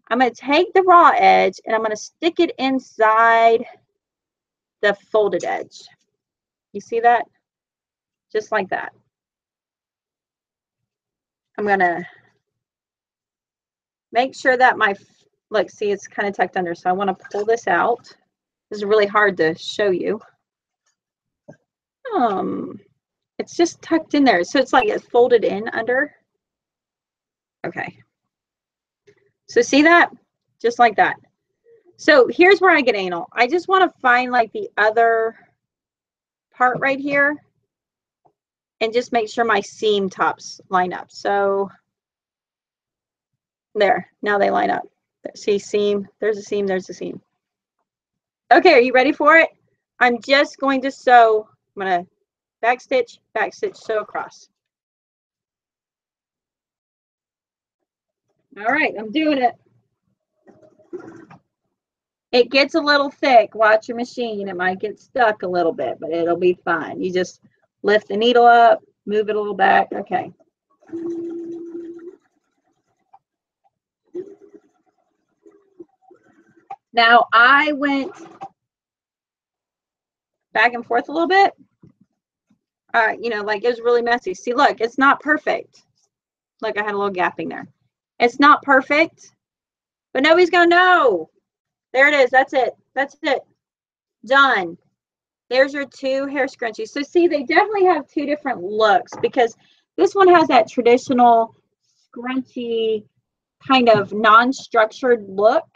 I'm going to take the raw edge and I'm going to stick it inside the folded edge. You see that? Just like that. I'm going to make sure that my, look, see, it's kind of tucked under. So I want to pull this out. This is really hard to show you. It's just tucked in there. So it's like it's folded in under. Okay. So see that? Just like that. So here's where I get anal. I just want to find like the other part right here and just make sure my seam tops line up. So there, now they line up. See, seam, there's a seam, there's a seam. Okay, are you ready for it? I'm just going to sew, I'm going to back stitch, sew across. All right, I'm doing it. It gets a little thick. Watch your machine. It might get stuck a little bit, but it'll be fine. You just lift the needle up, move it a little back. Okay. Now I went back and forth a little bit. All right, you know, like it was really messy. See, look, it's not perfect. Look, I had a little gapping there. It's not perfect, but nobody's gonna know. There it is. That's it. That's it. Done. There's your two hair scrunchies. So see, they definitely have two different looks because this one has that traditional scrunchy kind of non-structured look.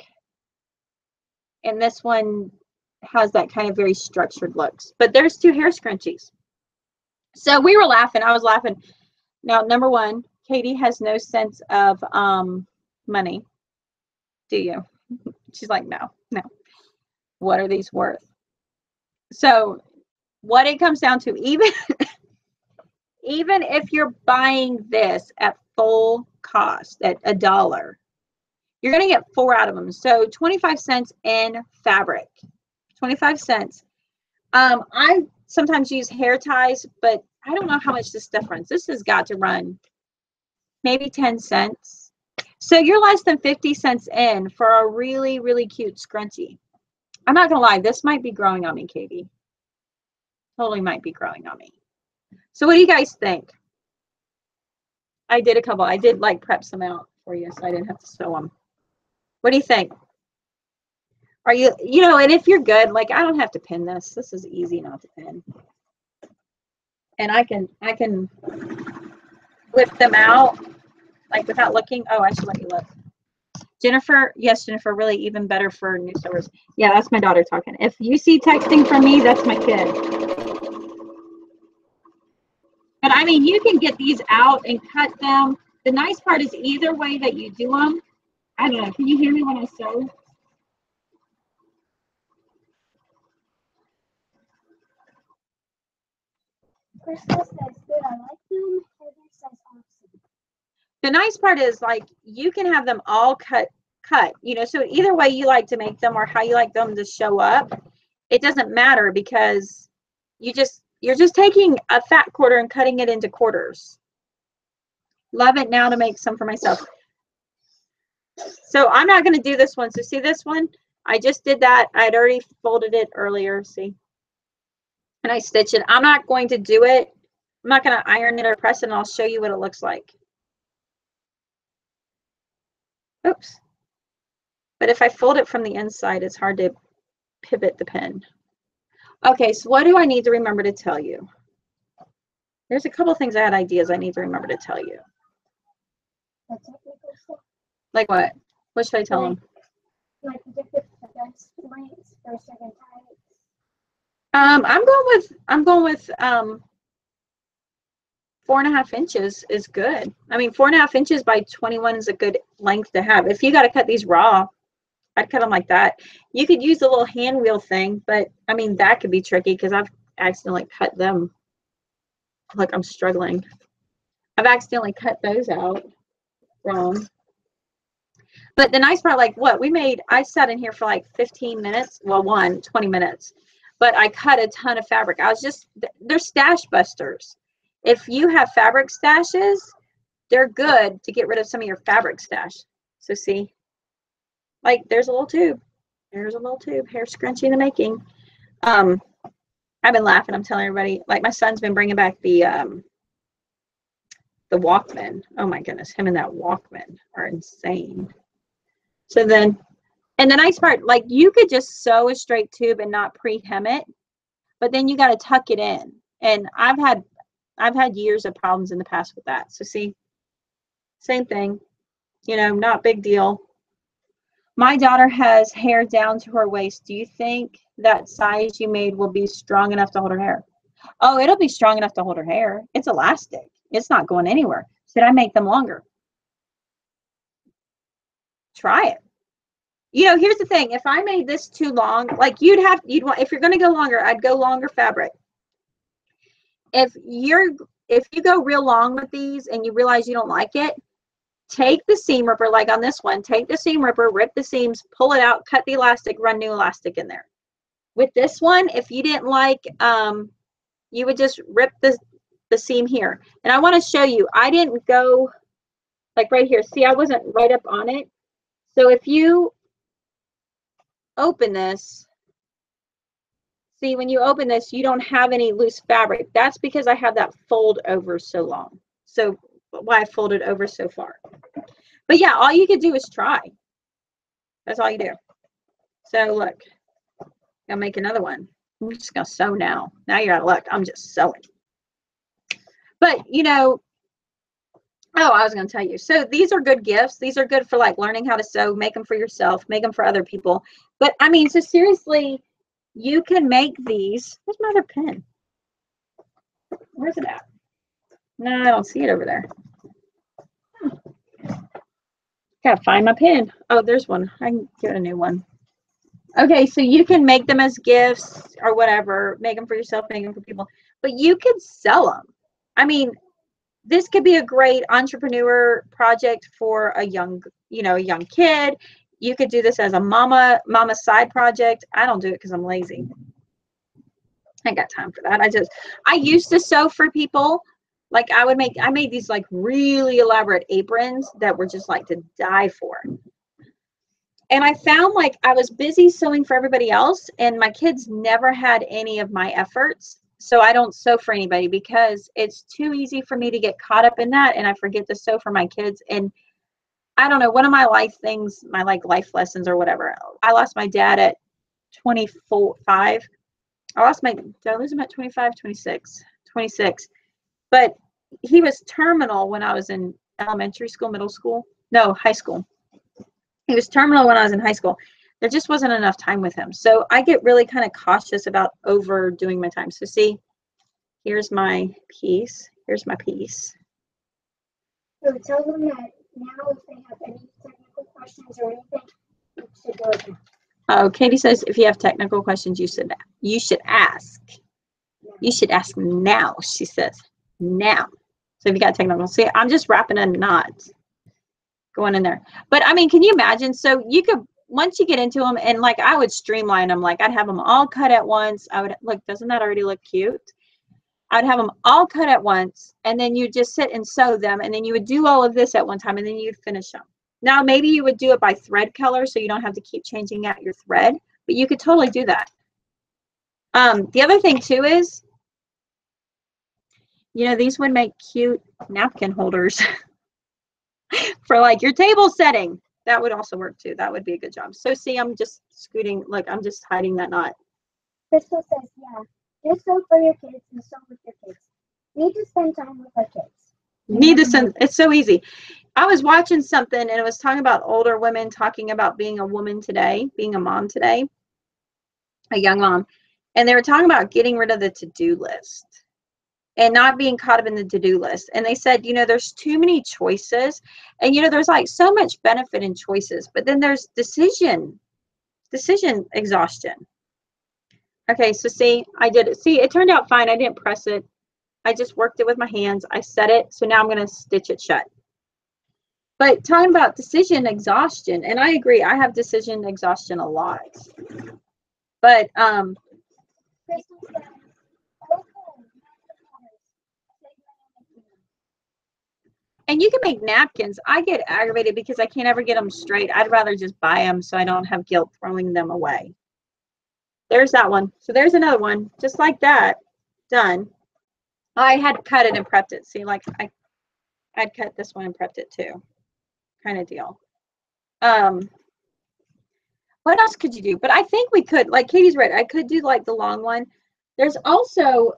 And this one has that kind of very structured looks. But there's two hair scrunchies. So we were laughing. I was laughing. Now, number one, Katie has no sense of money. Do you? She's like, no. What are these worth? So what it comes down to, even if you're buying this at full cost, at $1, you're going to get 4 out of them. So 25 cents in fabric, 25 cents. I sometimes use hair ties, but I don't know how much this stuff runs. This has got to run maybe 10 cents. So you're less than 50 cents in for a really, really cute scrunchie. I'm not going to lie. This might be growing on me, Katie. Totally might be growing on me. So what do you guys think? I did a couple. I did like prep some out for you so I didn't have to sew them. What do you think? Are you know, and if you're good, like I don't have to pin this. This is easy not to pin. And I can whip them out like without looking. Oh, I should let you look. Jennifer, yes, Jennifer, really even better for new sewers. Yeah, that's my daughter talking. If you see texting from me, that's my kid. I mean, you can get these out and cut them. The nice part is either way that you do them. I don't know. Can you hear me when I sew? Crystal says good, I like them. Heather says awesome. The nice part is like you can have them all cut, you know, so either way you like to make them or how you like them to show up, it doesn't matter because you're just taking a fat quarter and cutting it into quarters. Love it now to make some for myself. So I'm not going to do this one. So see this one? I just did that. I'd already folded it earlier, see? And I stitched it. I'm not going to do it. I'm not going to iron it or press it, and I'll show you what it looks like. Oops. But if I fold it from the inside, it's hard to pivot the pen. Okay, so what do I need to remember to tell you? There's a couple things I had ideas I need to remember to tell you. Like what? What should I tell them? Like different lengths for certain types. I'm going with 4.5 inches is good. I mean, 4.5 inches by 21 is a good length to have. If you got to cut these raw, I'd cut them like that. You could use a little hand wheel thing, but I mean, that could be tricky because I've accidentally cut them. Look, I'm struggling. I've accidentally cut those out wrong. But the nice part, like what we made, I sat in here for like 15 minutes. Well, 20 minutes. But I cut a ton of fabric. They're stash busters. If you have fabric stashes, they're good to get rid of some of your fabric stash. So see, like there's a little tube. There's a little tube. Hair scrunchie in the making. I've been laughing. I'm telling everybody, like my son's been bringing back the Walkman. Oh my goodness, him and that Walkman are insane. So then, and the nice part, like you could just sew a straight tube and not pre-hem it, but then you got to tuck it in. And I've had years of problems in the past with that. So see, same thing, you know, not big deal. My daughter has hair down to her waist. Do you think that size you made will be strong enough to hold her hair? Oh, it'll be strong enough to hold her hair. It's elastic. It's not going anywhere. Should I make them longer? Try it. You know, here's the thing. If I made this too long, like you'd want, if you're going to go longer, I'd go longer fabric. If you go real long with these and you realize you don't like it, take the seam ripper, like on this one, take the seam ripper, rip the seams, pull it out, cut the elastic, run new elastic in there. With this one, if you didn't like, you would just rip the seam here. And I want to show you, I didn't go like right here. See, I wasn't right up on it. So if you open this, see, when you open this, you don't have any loose fabric. That's because I have that fold over so long. So why I folded over so far. But yeah, all you could do is try. That's all you do. So look, I'll make another one. I'm just gonna sew now. Now you're out of luck. I'm just sewing. But you know, oh, I was gonna tell you. So these are good gifts. These are good for like learning how to sew, make them for yourself, make them for other people. But I mean, so seriously, you can make these. Where's my other pen? Where's it at? No, I don't see it over there. Gotta find my pen. Oh, there's one. I can get a new one. Okay, so you can make them as gifts or whatever. Make them for yourself, make them for people. But you could sell them. I mean, this could be a great entrepreneur project for a young, you know, a young kid. You could do this as a mama side project. I don't do it because I'm lazy. I ain't got time for that. I used to sew for people. Like I made these like really elaborate aprons that were just like to die for. And I found like I was busy sewing for everybody else and my kids never had any of my efforts. So I don't sew for anybody because it's too easy for me to get caught up in that and I forget to sew for my kids. And I don't know, one of my life things, my like life lessons or whatever, I lost my dad at 25. Did I lose him at 25, 26? 26. But he was terminal when I was in elementary school, middle school. No, high school. He was terminal when I was in high school. There just wasn't enough time with him. So I get really kind of cautious about overdoing my time. So see, here's my piece. Here's my piece. So tell them that now if they have any technical questions or anything, you should go ahead. Oh, Katie says if you have technical questions, you should ask. You should ask now, she says. Now. So if you got technical, see, I'm just wrapping a knot going in there. But I mean, can you imagine? So you could, once you get into them, and like I would streamline them, like I'd have them all cut at once. I would look, doesn't that already look cute? I'd have them all cut at once, and then you just sit and sew them, and then you would do all of this at one time, and then you'd finish them. Now, maybe you would do it by thread color, so you don't have to keep changing out your thread, but you could totally do that. The other thing, too, is, you know, these would make cute napkin holders for, like, your table setting. That would also work, too. That would be a good job. So, see, I'm just scooting, like, I'm just hiding that knot. Crystal says, yeah. Just sew for your kids and sew with your kids. Need to spend time with our kids. Need to send, it's so easy. I was watching something and it was talking about older women talking about being a woman today, being a mom today, a young mom. And they were talking about getting rid of the to-do list and not being caught up in the to-do list. And they said, you know, there's too many choices. And, you know, there's like so much benefit in choices, but then there's decision exhaustion. Okay, so see, I did it. See, it turned out fine. I didn't press it. I just worked it with my hands. I set it. So now I'm going to stitch it shut. But talking about decision exhaustion, and I agree, I have decision exhaustion a lot. But and you can make napkins. I get aggravated because I can't ever get them straight. I'd rather just buy them so I don't have guilt throwing them away. There's that one. So there's another one, just like that, done. I had cut it and prepped it. See, like I'd cut this one and prepped it too, kind of deal. What else could you do? But I think we could, like Katie's right, I could do like the long one. There's also,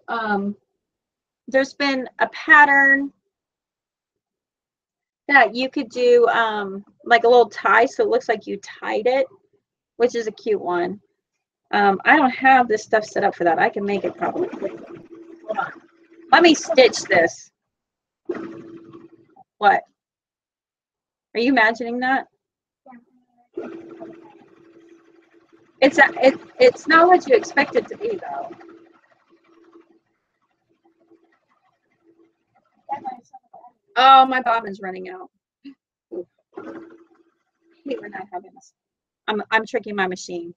there's been a pattern that you could do like a little tie, so it looks like you tied it, which is a cute one. I don't have this stuff set up for that. I can make it probably. Hold on. Let me stitch this. What? Are you imagining that? It's not what you expect it to be, though. Oh, my bobbin's running out. Ooh. I hate when that happens. I'm tricking my machine.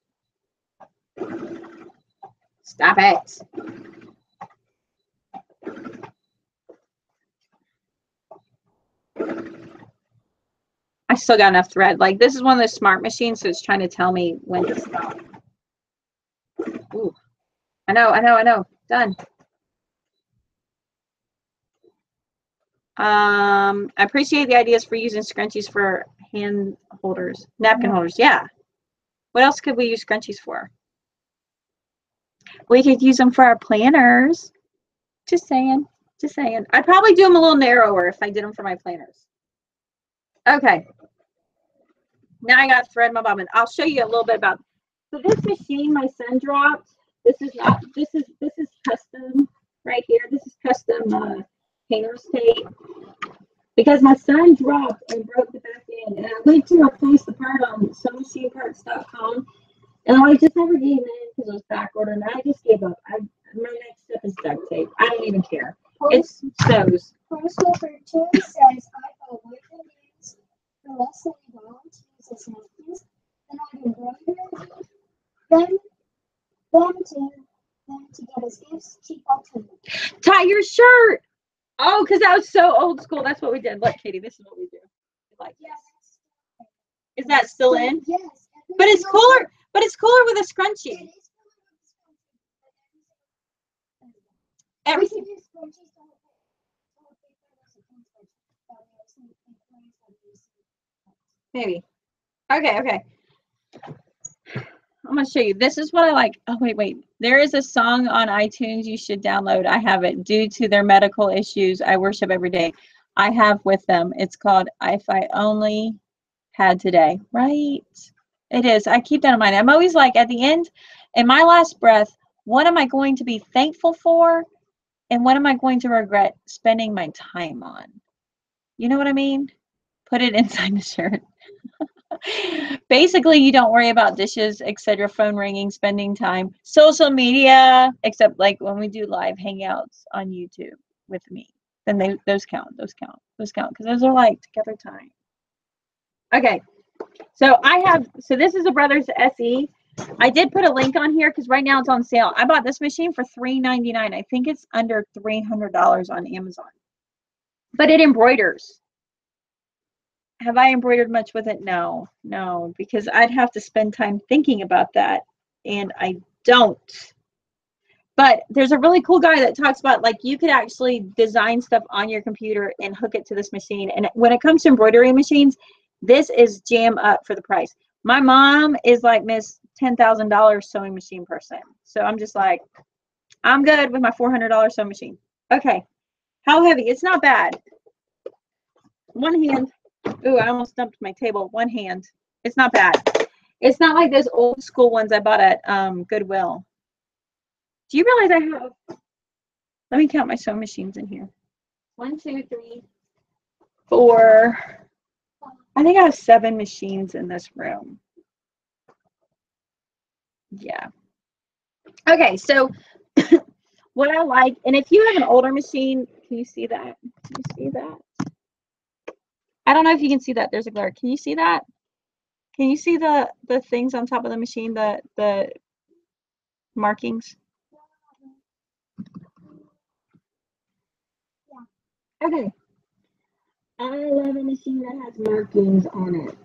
Stop it. I still got enough thread. Like, this is one of those smart machines, so it's trying to tell me when to stop. Ooh. I know. Done. I appreciate the ideas for using scrunchies for hand holders, napkin holders. Yeah. What else could we use scrunchies for? We could use them for our planners. Just saying. Just saying. I'd probably do them a little narrower if I did them for my planners. Okay. Now I got to thread my bobbin. I'll show you a little bit about. So this machine my son dropped. This is custom right here. This is custom painter's tape. Because my son dropped and broke the back end, and I went to replace the part on sewmachineparts.com, and I just never gave in because it was back ordered, and I just gave up. My next step is duct tape. I don't even care. It's sews. Homeschool for 2 says I go away from names for less than $1 to use as napkins, and I'd embroider them to get as gifts cheap alternatives. Tie your shirt. Oh, because that was so old school. That's what we did. Look, Katie, this is what we do. Like, yes. Is that still in? Yes. But it's cooler. But it's cooler with a scrunchie. Everything. Maybe. Okay. I'm going to show you. This is what I like. Oh, wait. There is a song on iTunes you should download. I have it. Due to their medical issues, I worship every day. I have with them. It's called If I Only Had Today. Right? It is. I keep that in mind. I'm always like, at the end, in my last breath, what am I going to be thankful for? And what am I going to regret spending my time on? You know what I mean? Put it inside the shirt. Basically, you don't worry about dishes, etc., phone ringing, spending time, social media, except like when we do live hangouts on YouTube with me. Then those count, because those are like together time. Okay, so so this is a Brothers SE. I did put a link on here because right now it's on sale. I bought this machine for $3.99. I think it's under $300 on Amazon. But it embroiders. Have I embroidered much with it? No, because I'd have to spend time thinking about that, and I don't. But there's a really cool guy that talks about, like, you could actually design stuff on your computer and hook it to this machine. And when it comes to embroidery machines, this is jam up for the price. My mom is like Miss $10,000 sewing machine person. So I'm just like, I'm good with my $400 sewing machine. Okay, how heavy? It's not bad. One hand. Ooh, I almost dumped my table. One hand. It's not bad. It's not like those old school ones I bought at Goodwill. Do you realize I have, let me count my sewing machines in here. 1, 2, 3, 4. I think I have 7 machines in this room. Yeah. Okay, so what I like, and if you have an older machine, can you see that? Can you see that? I don't know if you can see that. There's a glare. Can you see that? Can you see the things on top of the machine, the markings? Yeah. Okay. I love a machine that has markings on it.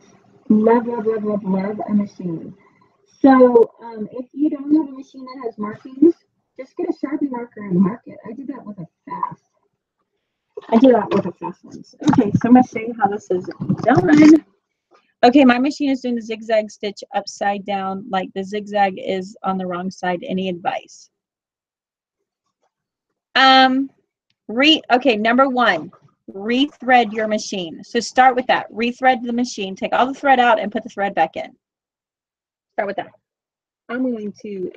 Love a machine. So if you don't have a machine that has markings, just get a Sharpie marker and mark it. I do that with a fast. Ones. Okay, so I'm going to show you how this is done. Okay, my machine is doing the zigzag stitch upside down, like the zigzag is on the wrong side. Any advice? Okay, number 1, rethread your machine. So start with that. Rethread the machine. Take all the thread out and put the thread back in. Start with that. I'm going to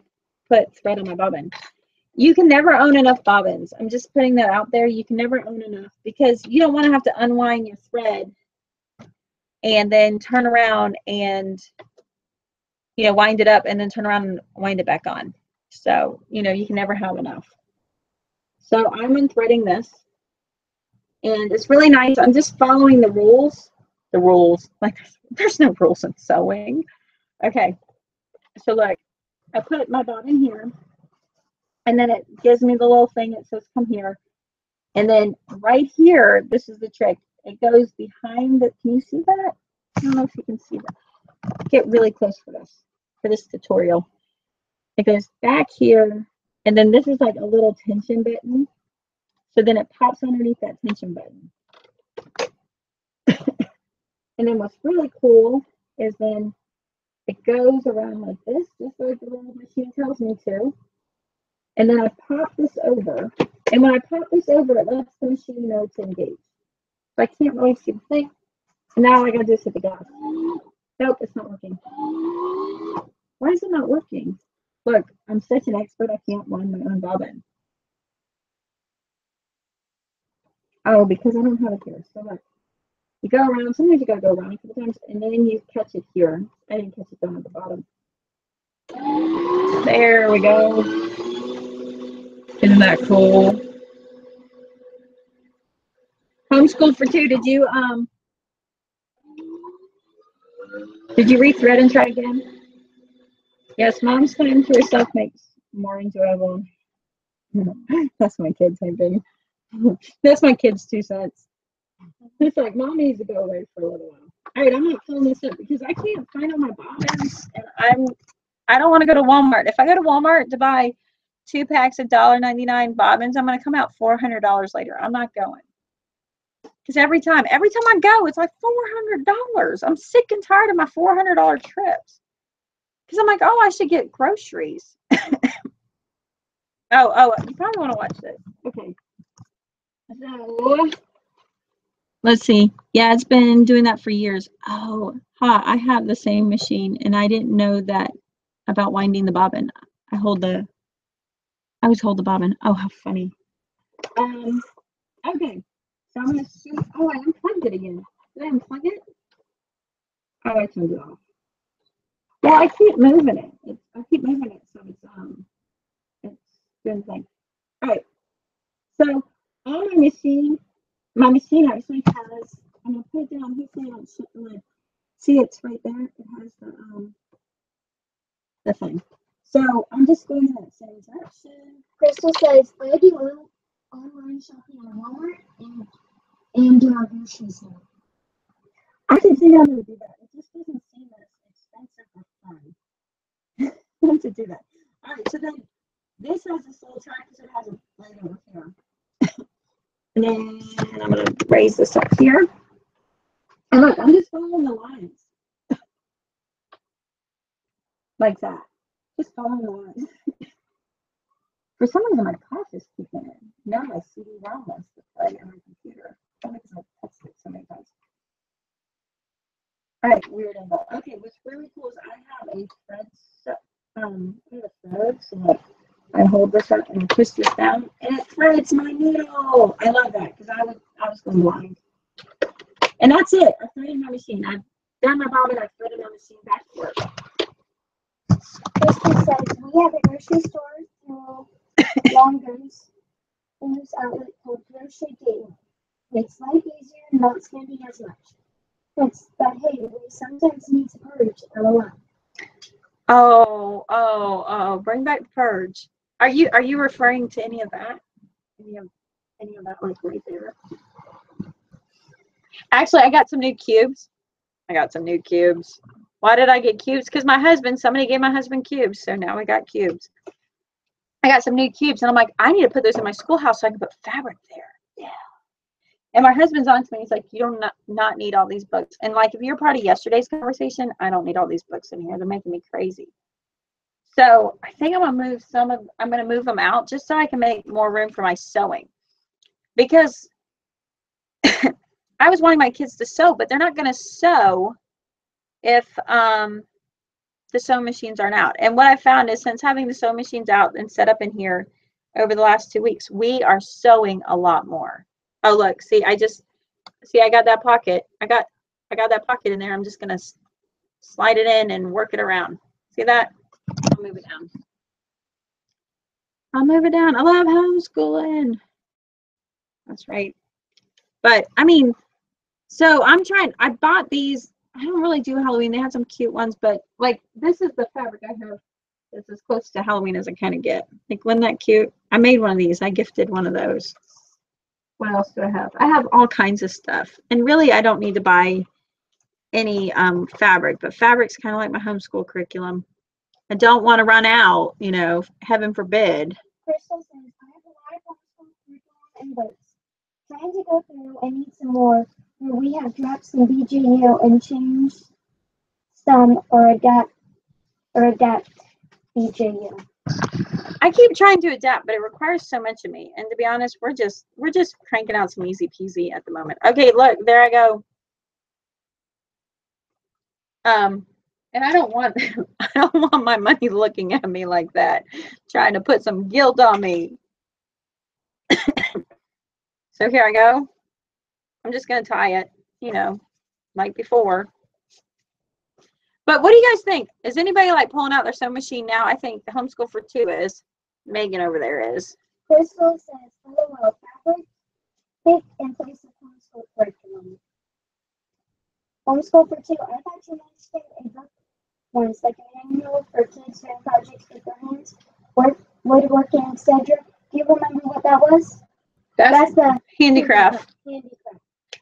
put thread on my bobbin. You can never own enough bobbins. I'm just putting that out there. You can never own enough because you don't want to have to unwind your thread and then turn around and, you know, wind it up and then turn around and wind it back on. So, you know, you can never have enough. So I'm unthreading this. And it's really nice. I'm just following the rules. The rules. Like, there's no rules in sewing. Okay. So, look, I put my bobbin here. And then it gives me the little thing that says come here. And then right here, this is the trick. It goes behind the, can you see that? I don't know if you can see that. Get really close for this tutorial. It goes back here. And then this is like a little tension button. So then it pops underneath that tension button. And then what's really cool is then it goes around like this, just like the little machine tells me to. And then I pop this over. And when I pop this over, it lets the machine know it's engaged. So I can't really see the thing. And now I gotta do is hit the gas. Nope, it's not working. Why is it not working? Look, I'm such an expert, I can't wind my own bobbin. Oh, because I don't have it here. So look, you go around, sometimes you gotta go around a couple times, and then you catch it here. I didn't catch it down at the bottom. There we go. Isn't that cool? Homeschool for 2. Did you rethread and try again? Yes, mom's time to herself makes more enjoyable. That's my kids thinking. That's my kids' 2 cents. It's like mom needs to go away for a little while. All right, I'm not filling this up because I can't find all my bobbins, and I don't want to go to Walmart. If I go to Walmart to buy 2 packs of $1.99 bobbins, I'm going to come out $400 later. I'm not going. Because every time I go, it's like $400. I'm sick and tired of my $400 trips. Because I'm like, oh, I should get groceries. Oh, you probably want to watch this. Okay. So, let's see. Yeah, it's been doing that for years. Oh, I have the same machine, and I didn't know that about winding the bobbin. I always hold the bobbin. Oh, how funny. Okay. So I'm going to shoot. Oh, I unplugged it again. Did I unplug it? Oh, I turned it off. Well, I keep moving it. I keep moving it, so it's doing things. All right. So on my machine actually has. I'm gonna put it down. Hopefully, I don't shut the lid. See, it's right there. It has the thing. So I'm just going to say instruction. Crystal says, I do online shopping on Walmart and do our groceries now. I can see how to do that. It just doesn't seem as expensive or fun to do that. All right. So then this has this little track because it has a light over here. And then I'm going to raise this up here. And look, I'm just following the lines. Like that. Just following the lines. For some reason, my cough is keeping it. Now my CD-ROM wants to play on my computer. Probably because I touched it so many times. All right, weird angle. Okay, what's really cool is I have a thread, so like I hold this up and twist this down, and it threads my needle. I love that because I was going blind. And that's it. I threaded my machine. I've done my bobbin. I threaded my machine back to work. Crystal says, we have a grocery store through Longo's news outlet called Grocery Gateway. Makes life easier and not spending as much. But hey, we sometimes need to purge, LOL. Oh, bring back the purge. Are you referring to any of that? Any of that like right there? Actually, I got some new cubes. Why did I get cubes? Because somebody gave my husband cubes, so now we got cubes. I got some new cubes, and I'm like, I need to put those in my schoolhouse so I can put fabric there. Yeah. And my husband's on to me. He's like, you don't not need all these books. And like, if you're part of yesterday's conversation, I don't need all these books in here. They're making me crazy. So I think I'm gonna move them out just so I can make more room for my sewing. Because I was wanting my kids to sew, but they're not gonna sew if the sewing machines aren't out. And what I found is since having the sewing machines out and set up in here over the last 2 weeks, we are sewing a lot more. Oh, look, see, I got that pocket. I got that pocket in there. I'm just going to slide it in and work it around. See that? I'll move it down. I love homeschooling. That's right. But, I mean, so I bought these. I don't really do Halloween. They had some cute ones, but, like, this is the fabric I have. It's as close to Halloween as I kind of get. Like, wasn't that cute? I made one of these. I gifted one of those. What else do I have? I have all kinds of stuff. And really, I don't need to buy any fabric, but fabric's kind of like my homeschool curriculum. I don't want to run out, heaven forbid. Crystal says, I have a lot of homeschool curriculum and books. Trying to go through and need some more where we have dropped some BJU and changed some or adapt BJU. I keep trying to adapt, but it requires so much of me. And to be honest, we're just cranking out some easy peasy at the moment. Okay, look, there I go. And I don't want my money looking at me like that, trying to put some guilt on me. So here I go. I'm just gonna tie it, like before. But what do you guys think? Is anybody like pulling out their sewing machine now? I think the homeschool for two is. Megan over there is. Crystal says, LOL, fabric pick in place of homeschool curriculum. Homeschool for two, I thought you mentioned a book once, like an annual for kids doing projects with their hands, woodworking, etc. Do you remember what that was? That's the handicraft.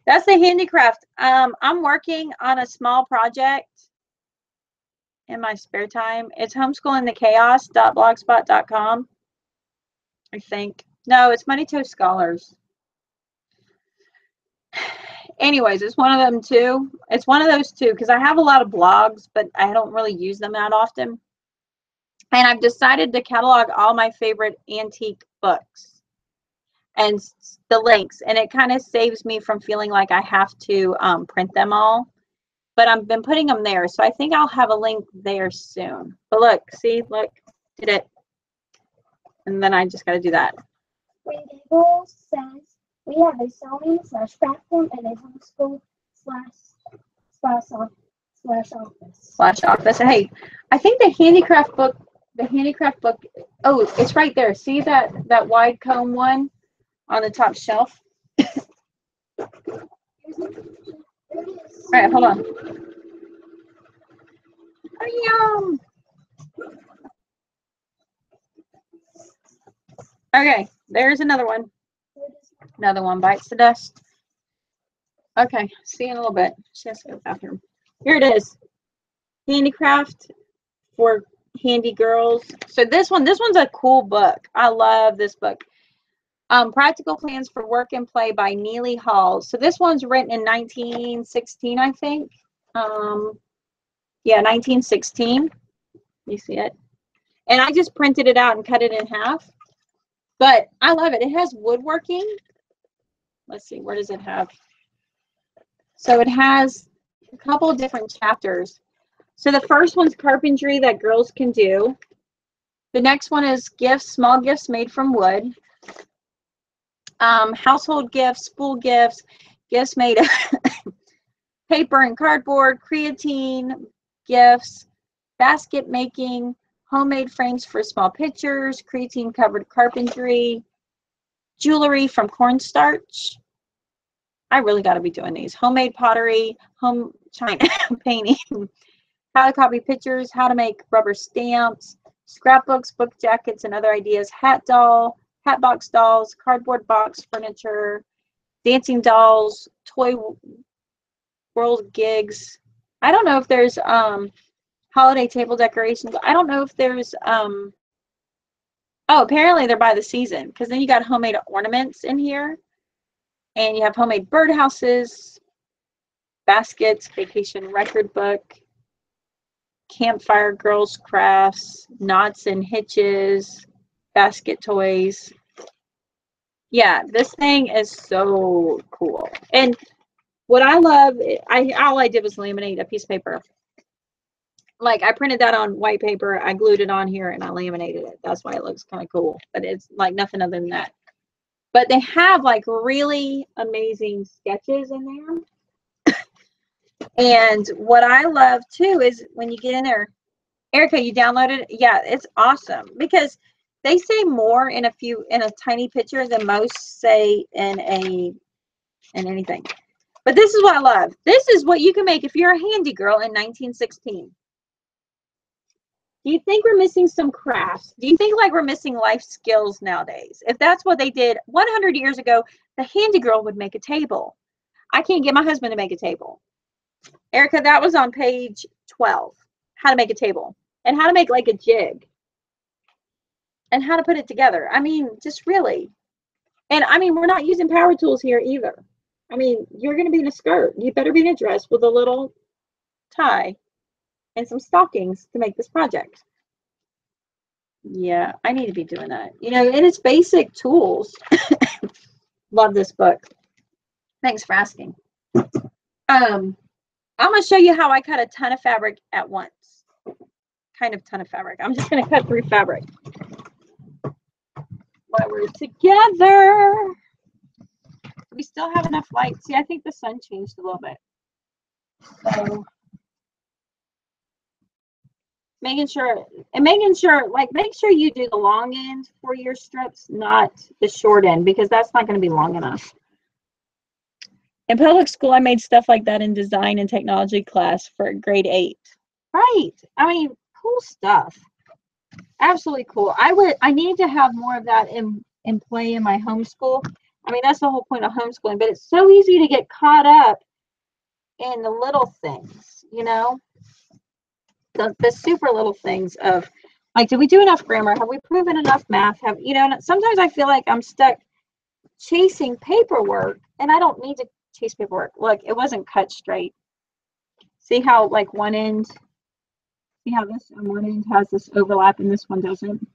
That's the handicraft. I'm working on a small project in my spare time. It's homeschoolingthechaos.blogspot.com. I think. No, it's Money Toast Scholars. Anyways, it's one of them too. It's one of those two because I have a lot of blogs, but I don't really use them that often. And I've decided to catalog all my favorite antique books and the links, and it kind of saves me from feeling like I have to print them all. But I've been putting them there, so I think I'll have a link there soon. But look, see, look, did it. And then I just got to do that. Green Gables says we have a sewing / craft room and a homeschool slash office. Hey, I think the handicraft book, oh, it's right there. See that wide comb one on the top shelf? All right, hold on. Yum. Okay, there's another one. Another one bites the dust. Okay, see you in a little bit. She has to go to the bathroom. Here it is. Handicraft for handy girls. So this one's a cool book. I love this book. Practical Plans for Work and Play by Neely Hall. So this one's written in 1916, I think. Yeah, 1916. You see it? And I just printed it out and cut it in half. But I love it. It has woodworking. Let's see, where does it have? So it has a couple of different chapters. So the first one's carpentry that girls can do. The next one is gifts, small gifts made from wood. Household gifts, spool gifts, gifts made of paper and cardboard, creatine gifts, basket making, homemade frames for small pictures, creatine covered carpentry, jewelry from cornstarch. I really got to be doing these. Homemade pottery, home china painting, how to copy pictures, how to make rubber stamps, scrapbooks, book jackets, and other ideas, hat box dolls, cardboard box furniture, dancing dolls, toy world gigs. I don't know if there's holiday table decorations. I don't know if there's oh, apparently they're by the season, because then you got homemade ornaments in here, and you have homemade birdhouses, baskets, vacation record book, campfire girls crafts, knots and hitches, basket toys. Yeah, this thing is so cool. And what I love, all I did was laminate a piece of paper. Like, I printed that on white paper, I glued it on here, and I laminated it. That's why it looks kind of cool. But it's like nothing other than that. But they have like really amazing sketches in there. And what I love too is when you get in there, Erica, you downloaded it? Yeah, it's awesome because they say more in a tiny picture than most say in anything. But this is what I love. This is what you can make if you're a handy girl in 1916. Do you think we're missing some crafts? Do you think like we're missing life skills nowadays? If that's what they did 100 years ago, the handy girl would make a table. I can't get my husband to make a table. Erica, that was on page 12. How to make a table and how to make like a jig and how to put it together. I mean, just really. And I mean, we're not using power tools here either. I mean, you're going to be in a skirt. You better be in a dress with a little tie and some stockings to make this project. Yeah, I need to be doing that. You know, and it's basic tools. Love this book. Thanks for asking. I'm going to show you how I cut a ton of fabric at once. Kind of ton of fabric. I'm just going to cut through fabric while we're together. We still have enough light. See, I think the sun changed a little bit. So make sure you do the long end for your strips, not the short end, because that's not going to be long enough. In public school, I made stuff like that in design and technology class for grade 8. Right. I mean, cool stuff. Absolutely cool. I need to have more of that in play in my homeschool. I mean, that's the whole point of homeschooling, but it's so easy to get caught up in the little things, you know, the super little things of like, did we do enough grammar? Have we proven enough math? You know, sometimes I feel like I'm stuck chasing paperwork and I don't need to chase paperwork. Look, it wasn't cut straight. See how like one end, see how this on one end has this overlap and this one doesn't?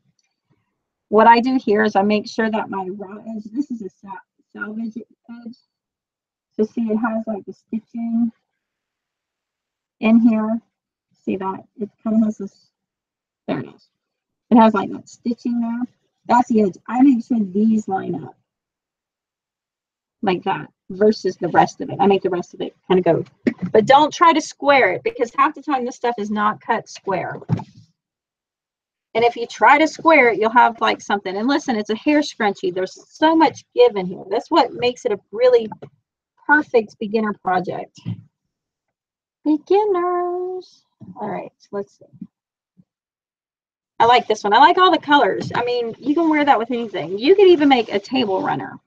What I do here is I make sure that my raw edge, this is a salvage edge. So see, it has like the stitching in here. See that? It kind of has this, there it is. It has like that stitching there. That's the edge. I make sure these line up like that versus the rest of it. I make the rest of it kind of go. But don't try to square it because half the time this stuff is not cut square. And if you try to square it, you'll have like something. And listen, it's a hair scrunchie. There's so much give in here. That's what makes it a really perfect beginner project. Beginners. All right, let's see. I like this one. I like all the colors. I mean, you can wear that with anything. You could even make a table runner.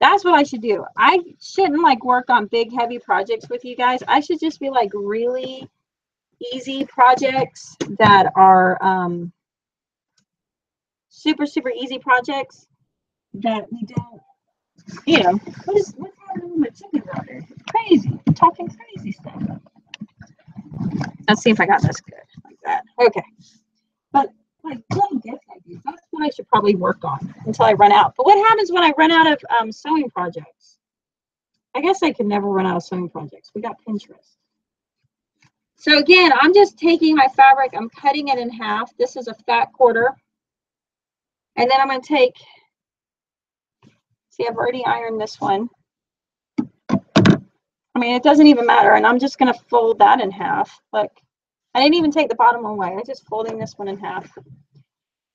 That's what I should do. I shouldn't like work on big, heavy projects with you guys. I should just be like really easy projects that are super, super easy projects that we don't, you know, what's happening with my chickens out there? Crazy, talking crazy stuff. Let's see if I got this good, like that. Okay. But like little gift ideas, that's what I should probably work on until I run out. But what happens when I run out of sewing projects? I guess I can never run out of sewing projects. We got Pinterest. So again, I'm just taking my fabric, I'm cutting it in half. This is a fat quarter. And then I'm going to take, see, I've already ironed this one. I mean, it doesn't even matter. And I'm just going to fold that in half. Look, I didn't even take the bottom one away. I'm just folding this one in half.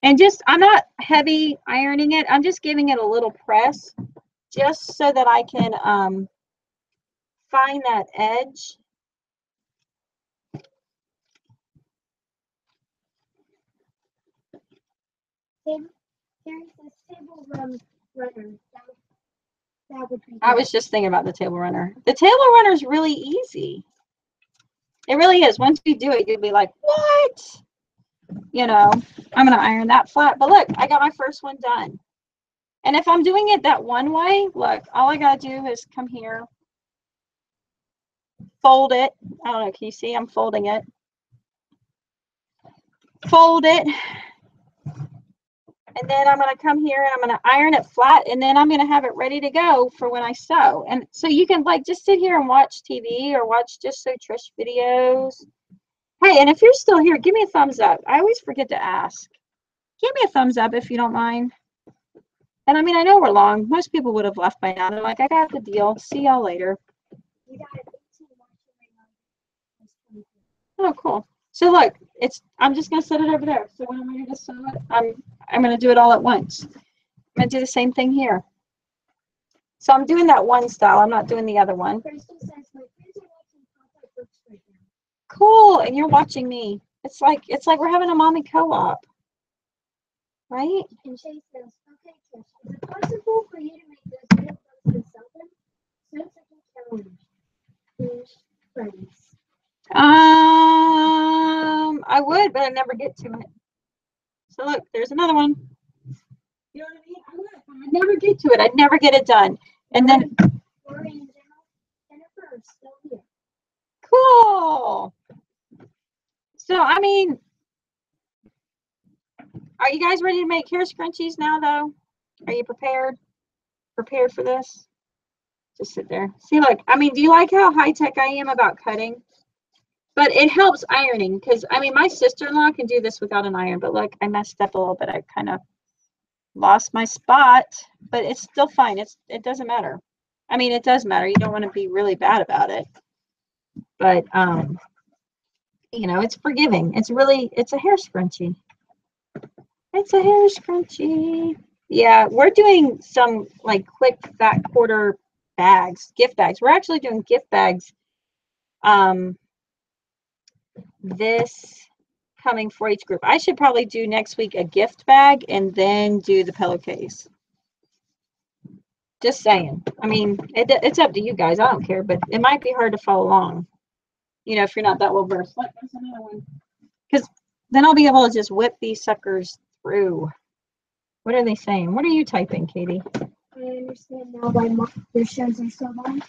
And just, I'm not heavy ironing it. I'm just giving it a little press just so that I can find that edge. There's this table runner. That would be good. I was just thinking about the table runner. The table runner is really easy. It really is. Once you do it, you'll be like, what? You know, I'm going to iron that flat. But look, I got my first one done. And if I'm doing it that one way, look, all I got to do is come here, fold it. I don't know. Can you see? I'm folding it. Fold it. And then I'm going to come here and I'm going to iron it flat. And then I'm going to have it ready to go for when I sew. And so you can like just sit here and watch TV or watch Just Sew Trish videos. Hey, and if you're still here, give me a thumbs up. I always forget to ask. Give me a thumbs up if you don't mind. And I mean, I know we're long. Most people would have left by now. They're like, I got the deal. See y'all later. Oh, cool. So look, I'm just gonna set it over there. So when I'm ready to sew it, I'm gonna do it all at once. I'm gonna do the same thing here. So I'm doing that one style. I'm not doing the other one. Cool, and you're watching me. It's like we're having a mommy co-op, right? And Shay says, okay, Trish, is it possible for you to make those little books and sell them? Sounds like a challenge. Friends. I would, but I never get to it. So look, there's another one. You know what I mean? I would, but I never get to it. I never get it done. And then Lori and Jennifer are still here. Cool. So I mean, are you guys ready to make hair scrunchies now though? Are you prepared? Prepared for this? Just sit there. See, look, I mean, do you like how high tech I am about cutting? But it helps ironing because, I mean, my sister-in-law can do this without an iron. But look, I messed up a little bit. I kind of lost my spot, but it's still fine. It doesn't matter. I mean, it does matter. You don't want to be really bad about it. But, you know, it's forgiving. It's a hair scrunchie. It's a hair scrunchie. Yeah, we're doing some like quick fat quarter bags, gift bags. We're actually doing gift bags. This coming for each group. I should probably do next week a gift bag and then do the pillowcase. Just saying. I mean, it's up to you guys. I don't care, but it might be hard to follow along. You know, if you're not that well versed. Look, there's another one. Because then I'll be able to just whip these suckers through. What are they saying? What are you typing, Katie? I understand now why your shows are so long.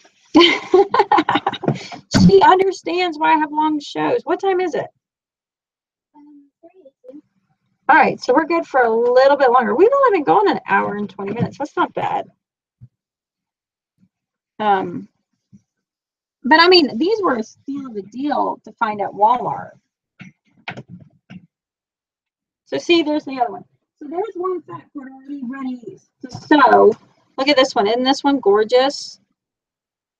She understands why I have long shows. What time is it? 3:18. All right, so we're good for a little bit longer. We've only been going an hour and 20 minutes. That's not bad. But I mean, these were a steal of a deal to find at Walmart. So see, there's the other one. So there's one fat cord already ready to sew. Look at this one. Isn't this one gorgeous?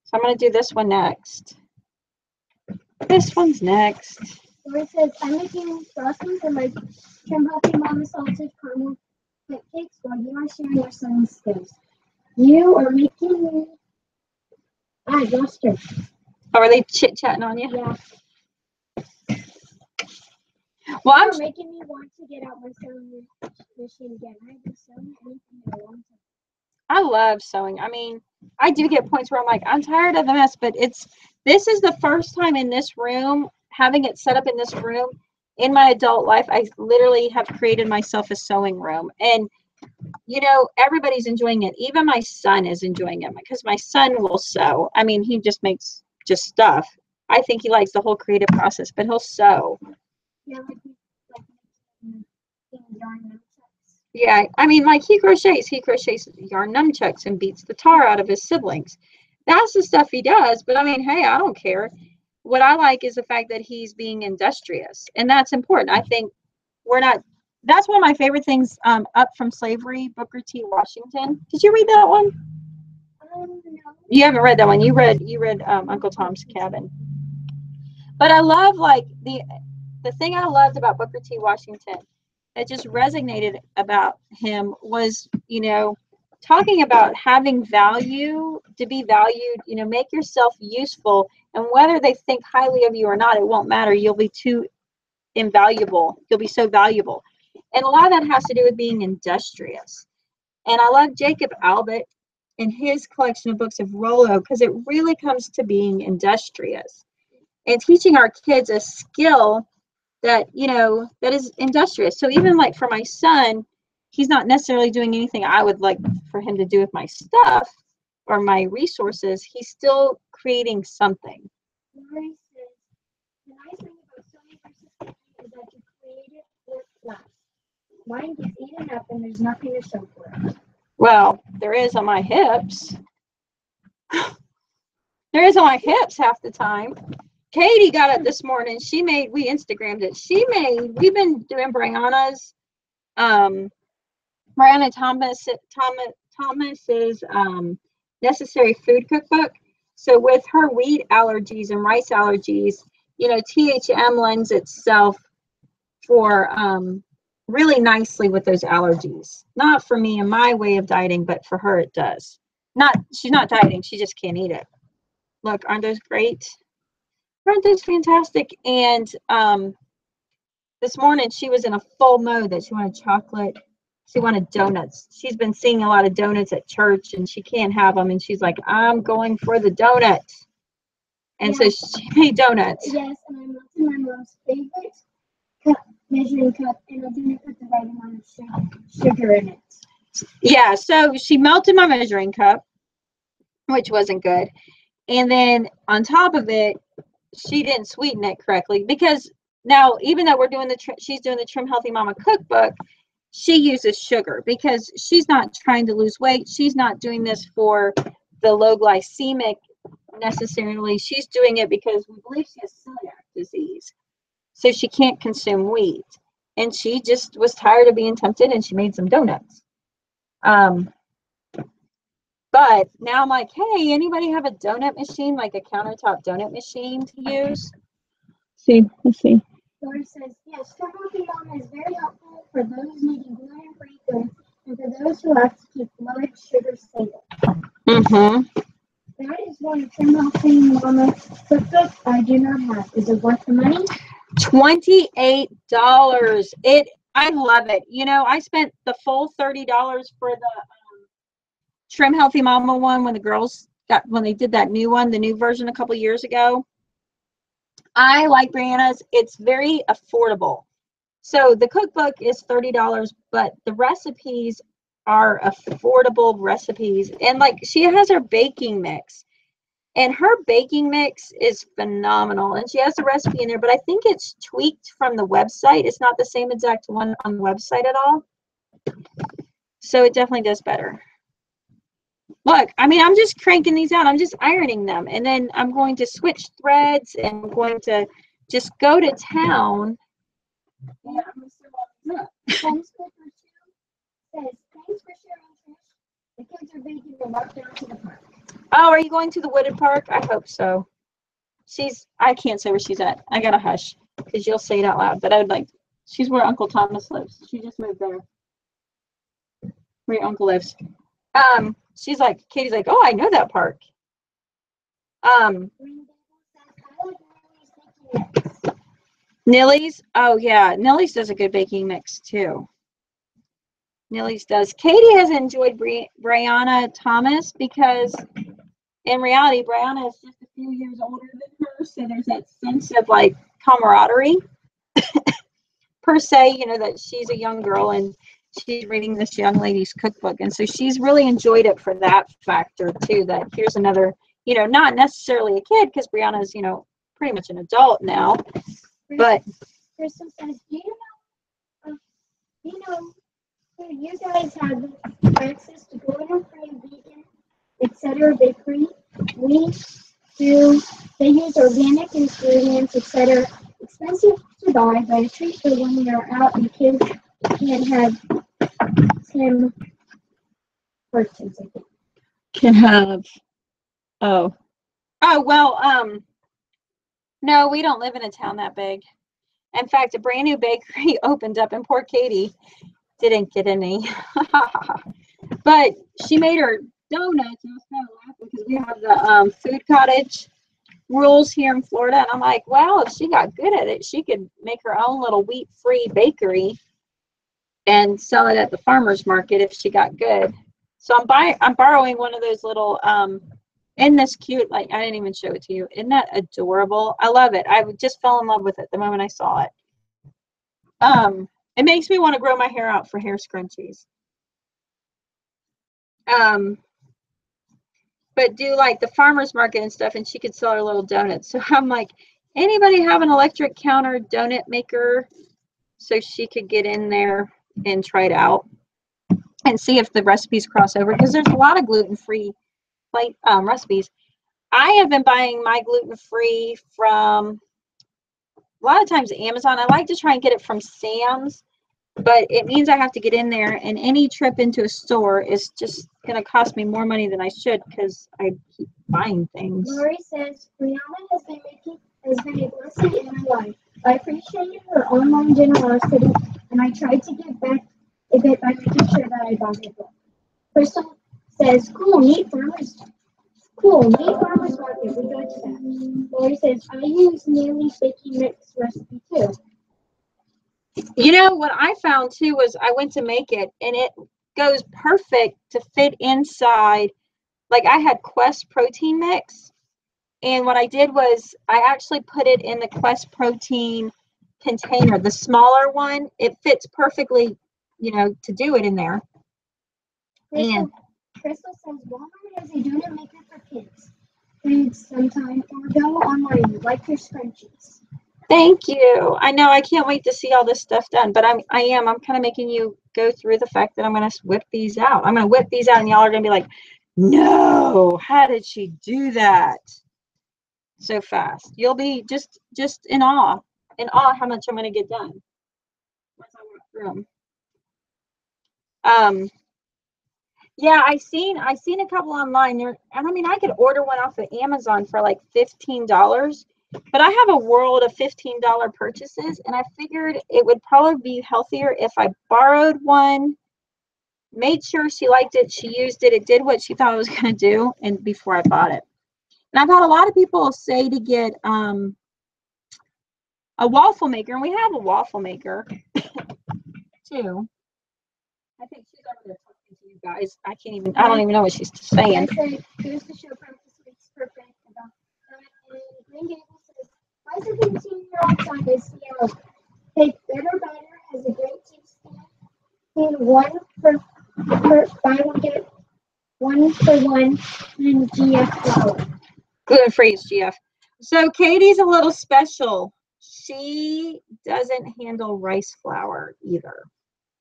So I'm going to do this one next. This one's next. Where it says, I'm making frosting for my Trim Healthy Mama salted caramel cupcakes while you are sharing your son's skills. You are making me. I lost her. Oh, are they chit-chatting on you? Yeah. Well, You're making me want to get out my sewing machine again. I've been sewing anything in a long time. I love sewing. I mean, I do get points where I'm like, I'm tired of the mess, but this is the first time in this room, having it set up in this room in my adult life, I literally have created myself a sewing room. And, you know, everybody's enjoying it. Even my son is enjoying it because my son will sew. I mean, he just makes just stuff. I think he likes the whole creative process, but he'll sew. Yeah, like yarn nunchucks. Yeah, I mean, like he crochets yarn nunchucks and beats the tar out of his siblings. That's the stuff he does. But I mean, hey, I don't care. What I like is the fact that he's being industrious, and that's important. I think that's one of my favorite things. Up from Slavery, Booker T. Washington. Did you read that one? No. You haven't read that one. You read Uncle Tom's Cabin. But I love like the thing I loved about Booker T. Washington that just resonated about him was, you know, talking about having value, to be valued, you know, make yourself useful, and whether they think highly of you or not, it won't matter. You'll be too invaluable. You'll be so valuable. And a lot of that has to do with being industrious. And I love Jacob Albert and his collection of books of Rollo because it really comes to being industrious and teaching our kids a skill that, you know, that is industrious. So even like for my son, he's not necessarily doing anything I would like for him to do with my stuff or my resources. He's still creating something. The nice thing about sewing versus cooking is that you create it or it lasts. Mine gets eaten up and there's nothing to show for it. Well, there is on my hips. There is on my hips half the time. Katie got it this morning. We Instagrammed it. We've been doing Brianna's, Brianna Thomas's Necessary Food Cookbook. So with her wheat allergies and rice allergies, you know, THM lends itself for really nicely with those allergies. Not for me and my way of dieting, but for her it does. She's not dieting, she just can't eat it. Look, aren't those great? Aren't those fantastic? And this morning she was in a full mode that she wanted chocolate. She wanted donuts. She's been seeing a lot of donuts at church and she can't have them. And she's like, I'm going for the donut. And so she made donuts. Yes, and I melted my mom's favorite measuring cup, and I didn't put the right amount of sugar in it. Yeah, so she melted my measuring cup, which wasn't good. And then on top of it, she didn't sweeten it correctly because now, even though she's doing the Trim Healthy Mama cookbook, she uses sugar because she's not trying to lose weight. She's not doing this for the low glycemic necessarily. She's doing it because we believe she has celiac disease. So she can't consume wheat. And she just was tired of being tempted and she made some donuts. But now I'm like, hey, anybody have a donut machine, like a countertop donut machine to use? Let's see. Laura says, yes, Trim Healthy Mama is very helpful for those needing gluten-free foods and for those who like to keep blood sugar stable. Mm-hmm. That is one Trim Healthy Mama cookbook I do not have. Is it worth the money? $28. I love it. You know, I spent the full $30 for the Trim Healthy Mama one when they did that new one, the new version a couple years ago. I like Brianna's. It's very affordable. So the cookbook is $30, but the recipes are affordable recipes. And like she has her baking mix. And her baking mix is phenomenal. And she has the recipe in there, but I think it's tweaked from the website. It's not the same exact one on the website at all. So it definitely does better. Look, I mean, I'm just cranking these out. I'm just ironing them. And then I'm going to switch threads and I'm going to just go to town. Yeah, I'm going to says, thanks for sharing, Trish. The kids are baking the walk down to the park. Oh, are you going to the wooded park? I hope so. I can't say where she's at. I gotta hush because you'll say it out loud. But I would like, she's where Uncle Thomas lives. She just moved there. Where your uncle lives. She's like, Katie's like, oh, I know that park. Nilly's, oh yeah, Nilly's does a good baking mix too. Nilly's does. Katie has enjoyed Brianna Thomas because in reality, Brianna is just a few years older than her, so there's that sense of like camaraderie per se, you know, that she's a young girl and she's reading this young lady's cookbook, and so she's really enjoyed it for that factor too, that here's another, you know, not necessarily a kid because Brianna's, you know, pretty much an adult now, but Crystal says, do you know you guys have access to gluten-free, vegan, etc. bakery? We do. They use organic ingredients, etc. Expensive to buy, but a treat for when you're out and kids can't have Tim Hortons. can have, oh well, no, we don't live in a town that big. In fact, a brand new bakery opened up, and poor Katie didn't get any. But she made her donuts, and I was kind of laughing because we have the food cottage rules here in Florida, and I'm like, well, if she got good at it, she could make her own little wheat-free bakery and sell it at the farmer's market if she got good. So I'm borrowing one of those little isn't this cute? Like, I didn't even show it to you. Isn't that adorable? I love it. I just fell in love with it the moment I saw it. It makes me want to grow my hair out for hair scrunchies. But do like the farmer's market and stuff, and she could sell her little donuts. So I'm like, anybody have an electric counter donut maker so she could get in there and try it out and see if the recipes cross over, because there's a lot of gluten-free recipes. I have been buying my gluten-free from a lot of times Amazon. I like to try and get it from Sam's, but it means I have to get in there, and any trip into a store is just going to cost me more money than I should because I keep buying things. Lori says, Brianna has been a blessing in my life. I appreciate her online generosity, and I tried to give back a bit by making sure that I bought her book. Crystal says, neat farmers market. We go to that. Lori says, I use Neely's baking mix recipe too. You know, what I found too was I went to make it, and it goes perfect to fit inside. Like, I had Quest protein mix, and what I did was I actually put it in the Quest protein container, the smaller one. It fits perfectly, you know, to do it in there. Crystal says Walmart has a donut maker for kids. Read sometime or go online, like your scrunchies. Thank you. I know, I can't wait to see all this stuff done, but I'm kind of making you go through the fact that I'm going to whip these out. I'm going to whip these out, and y'all are going to be like, no, how did she do that so fast? You'll be just in awe how much I'm going to get done once I walk through them. Yeah, I seen a couple online there, and I mean, I could order one off of Amazon for like $15. But I have a world of $15 purchases, and I figured it would probably be healthier if I borrowed one, made sure she liked it, she used it, it did what she thought it was going to do, and before I bought it. And I've had a lot of people say to get a waffle maker, and we have a waffle maker too. I think she's over there talking to you guys. I don't even know what she's saying. I said, here's the show practice week's perfect. And Green Gables says, my 17-year-old son is Sierra. Take Better Batter has a great teaspoon. One for buy one get 1 for 1 and GF flour. Gluten-free is GF. So Katie's a little special. She doesn't handle rice flour either.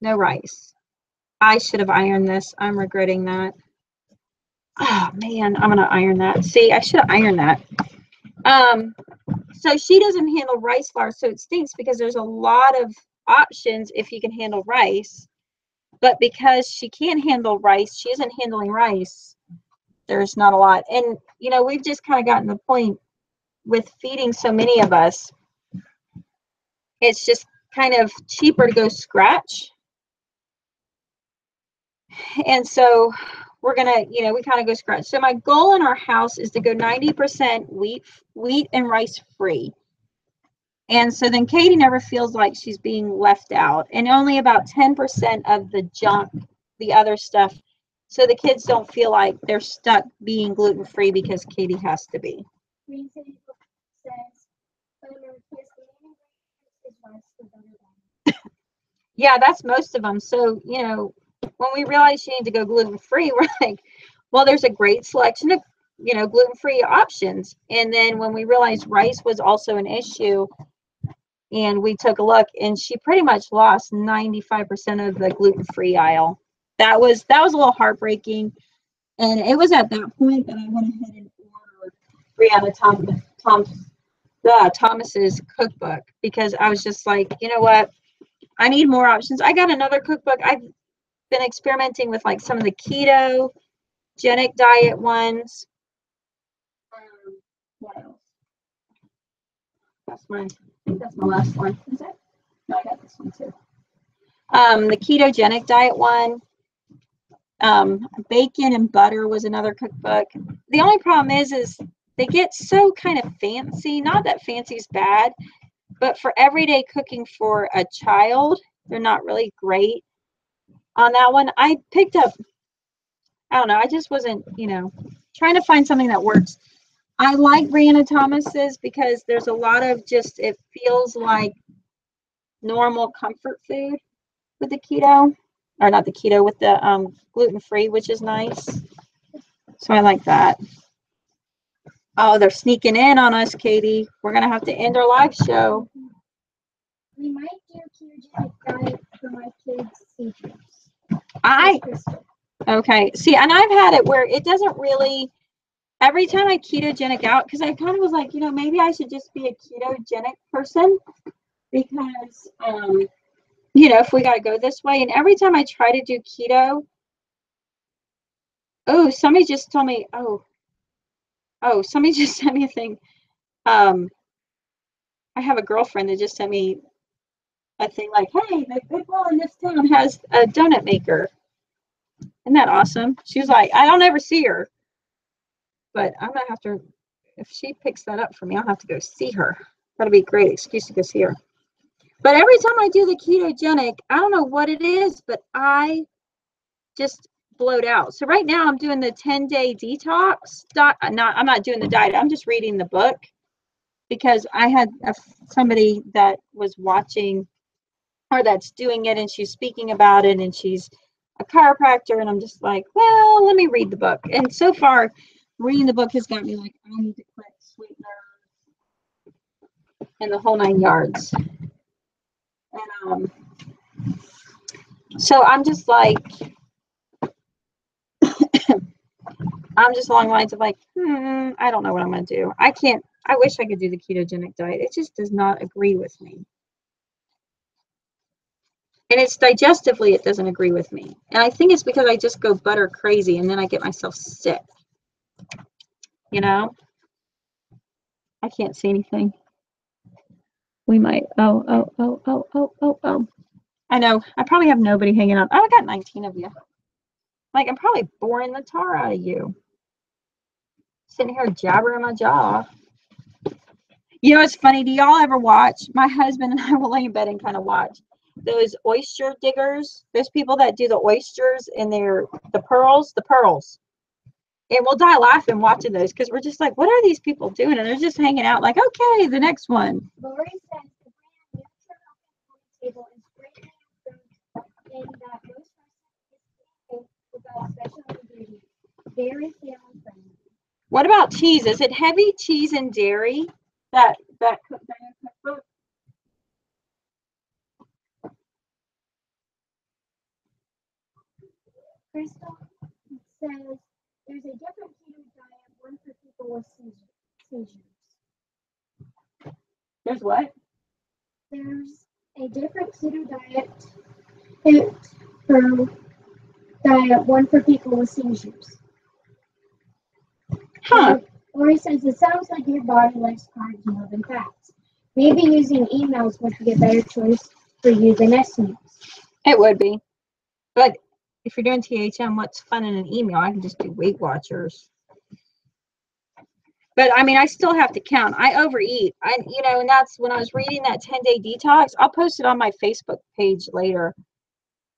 No rice. I should have ironed this. I'm regretting that. Oh man, I'm gonna iron that. See, I should have ironed that. So she doesn't handle rice flour, so it stinks because there's a lot of options if you can handle rice. but because she can't handle rice, she isn't handling rice. There's not a lot. And, you know, we've just kind of gotten to the point with feeding so many of us, it's just kind of cheaper to go scratch. And so we're going to, you know, we kind of go scratch. So my goal in our house is to go 90% wheat and rice free. And so then Katie never feels like she's being left out, and only about 10% of the junk, the other stuff. So the kids don't feel like they're stuck being gluten-free because Katie has to be. Yeah, that's most of them. So, you know, when we realize you need to go gluten-free, we're like, well, there's a great selection of, you know, gluten-free options. And then when we realized rice was also an issue, and we took a look, and she pretty much lost 95% of the gluten-free aisle. That was a little heartbreaking. And it was at that point that I went ahead and ordered Brianna Thomas's cookbook, because I was just like, you know what? I need more options. I got another cookbook. I've been experimenting with like some of the ketogenic diet ones. What else? I think that's my last one. Is it? No, I got this one too. The ketogenic diet one. Bacon and butter was another cookbook. The only problem is they get so kind of fancy. Not that fancy is bad, but for everyday cooking for a child, they're not really great. On that one, I picked up, I don't know, I just wasn't, you know, trying to find something that works. I like Brianna Thomas's because there's a lot of just, it feels like normal comfort food with the keto, or not the keto, with the gluten-free, which is nice. So I like that. Oh, they're sneaking in on us, Katie. We're going to have to end our live show. We might do ketogenic diet for my kids' seizures. Okay. See, and I've had it where it doesn't really, every time I ketogenic out, because I kind of was like, you know, maybe I should just be a ketogenic person, because, you know, if we got to go this way. And every time I try to do keto, oh, somebody just told me, somebody just sent me a thing. I have a girlfriend that just sent me a thing like, hey, the Goodwill in this town has a donut maker. Isn't that awesome? She was like, I don't ever see her, but I'm gonna have to, if she picks that up for me, I'll have to go see her. That'll be a great excuse to go see her. But every time I do the ketogenic, I don't know what it is, but I just bloat out. So right now I'm doing the 10-day detox. I'm not doing the diet. I'm just reading the book, because I had somebody that was watching, or that's doing it, and she's speaking about it, and she's a chiropractor, and I'm just like, well, let me read the book. And so far, reading the book has got me like, I need to quit sweetener and the whole 9 yards. And so I'm just like, I'm just along the lines of like, I don't know what I'm going to do. I wish I could do the ketogenic diet. It just does not agree with me. And it's digestively, it doesn't agree with me. And I think it's because I just go butter crazy, and then I get myself sick. You know? I can't see anything. We might, oh. I know, I probably have nobody hanging out. Oh, I got 19 of you. Like, I'm probably boring the tar out of you. Sitting here jabbering my jaw. You know, it's funny. Do y'all ever watch? My husband and I will lay in bed and kind of watch those oyster diggers. Those people that do the oysters and the pearls. And we'll die laughing watching those, because we're just like, what are these people doing? And they're just hanging out like, okay, the next one. Lori says the brand table is greatly improved in that most recipes without special ingredients. Very family friendly. What about cheese? Is it heavy cheese and dairy? That cookbook? Crystal says there's a different keto diet, one for people with seizures. There's what? There's a different keto diet for one for people with seizures. Huh. Lori says, it sounds like your body likes carbs more than fats. Maybe using emails would be a better choice for you than estimates. It would be. But if you're doing THM, what's fun in an email? I can just do Weight Watchers. But I mean, I still have to count. I overeat. And that's when I was reading that 10-day detox. I'll post it on my Facebook page later.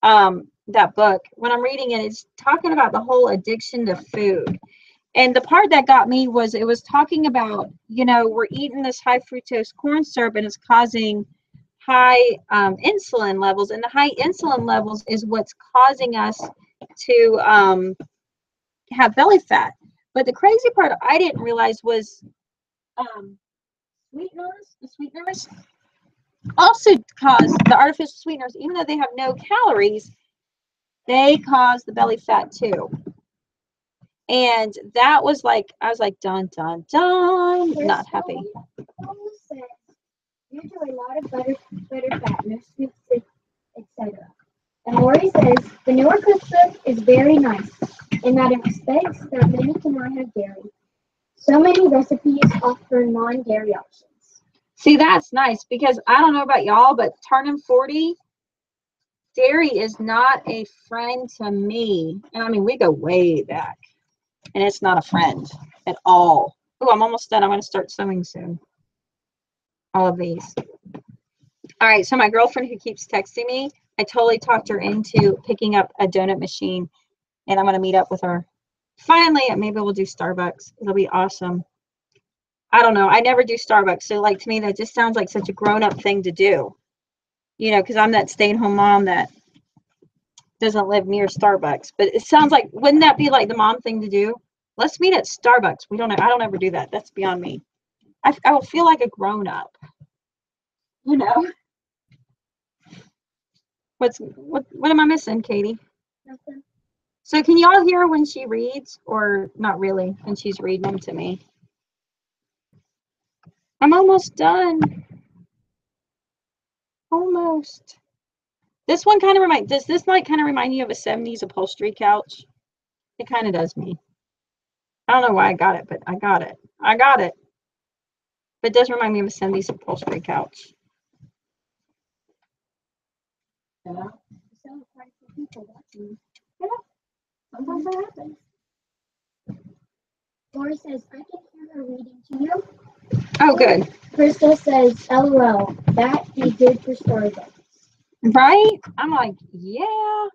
That book. When I'm reading it, it's talking about the whole addiction to food. And the part that got me was it was talking about, we're eating this high fructose corn syrup and it's causing high insulin levels. And the high insulin levels is what's causing us to have belly fat. But the crazy part I didn't realize was the sweeteners also cause the artificial sweeteners, even though they have no calories, they cause the belly fat too. And that was like, I was like, dun, dun, dun, not happy. Says, you do a lot of butter fat, no sweets, etc. And Lori says, the newer cookbook is very nice in that it respects that many cannot have dairy. So many recipes offer non-dairy options. See, that's nice because I don't know about y'all, but turning 40, dairy is not a friend to me. And I mean, we go way back. And it's not a friend at all. Oh, I'm almost done. I'm going to start sewing soon. All of these. All right, so my girlfriend who keeps texting me, I totally talked her into picking up a donut machine. And I'm going to meet up with her. Finally, maybe we'll do Starbucks. It'll be awesome. I don't know. I never do Starbucks. So, like, to me, that just sounds like such a grown-up thing to do. Because I'm that stay-at-home mom that doesn't live near Starbucks. But it sounds like, wouldn't that be like the mom thing to do? Let's meet at Starbucks. I don't ever do that. That's beyond me. I will feel like a grown-up. What am I missing, Katie? Nothing. So can y'all hear when she reads, or not really when she's reading them to me? I'm almost done. Almost. This one kind of does this like kind of remind you of a 70s upholstery couch? It kind of does me. I don't know why I got it, but I got it. But it does remind me of a 70s upholstery couch. Yeah. So quite a few people watching. Yeah. Sometimes that happens. Lori says, I can hear her reading to you. Oh, good. Crystal says, LOL, that'd be good for Starbucks. Right? I'm like, yeah.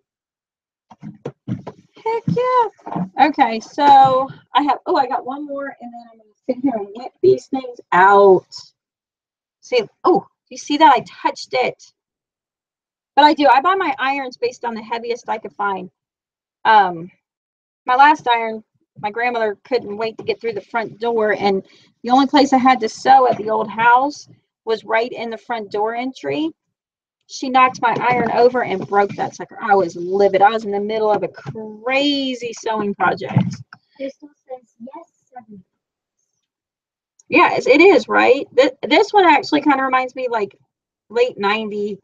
Heck yeah. Okay, so I got one more, and then I'm going to sit here and whip these things out. See, oh, you see that? I touched it. But I buy my irons based on the heaviest I could find. My last iron, my grandmother couldn't wait to get through the front door, and the only place I had to sew at the old house was right in the front door entry. She knocked my iron over and broke that sucker. I was livid. I was in the middle of a crazy sewing project. Crystal says, yes, 7. Yeah, it is, right? This one actually kind of reminds me like late 90s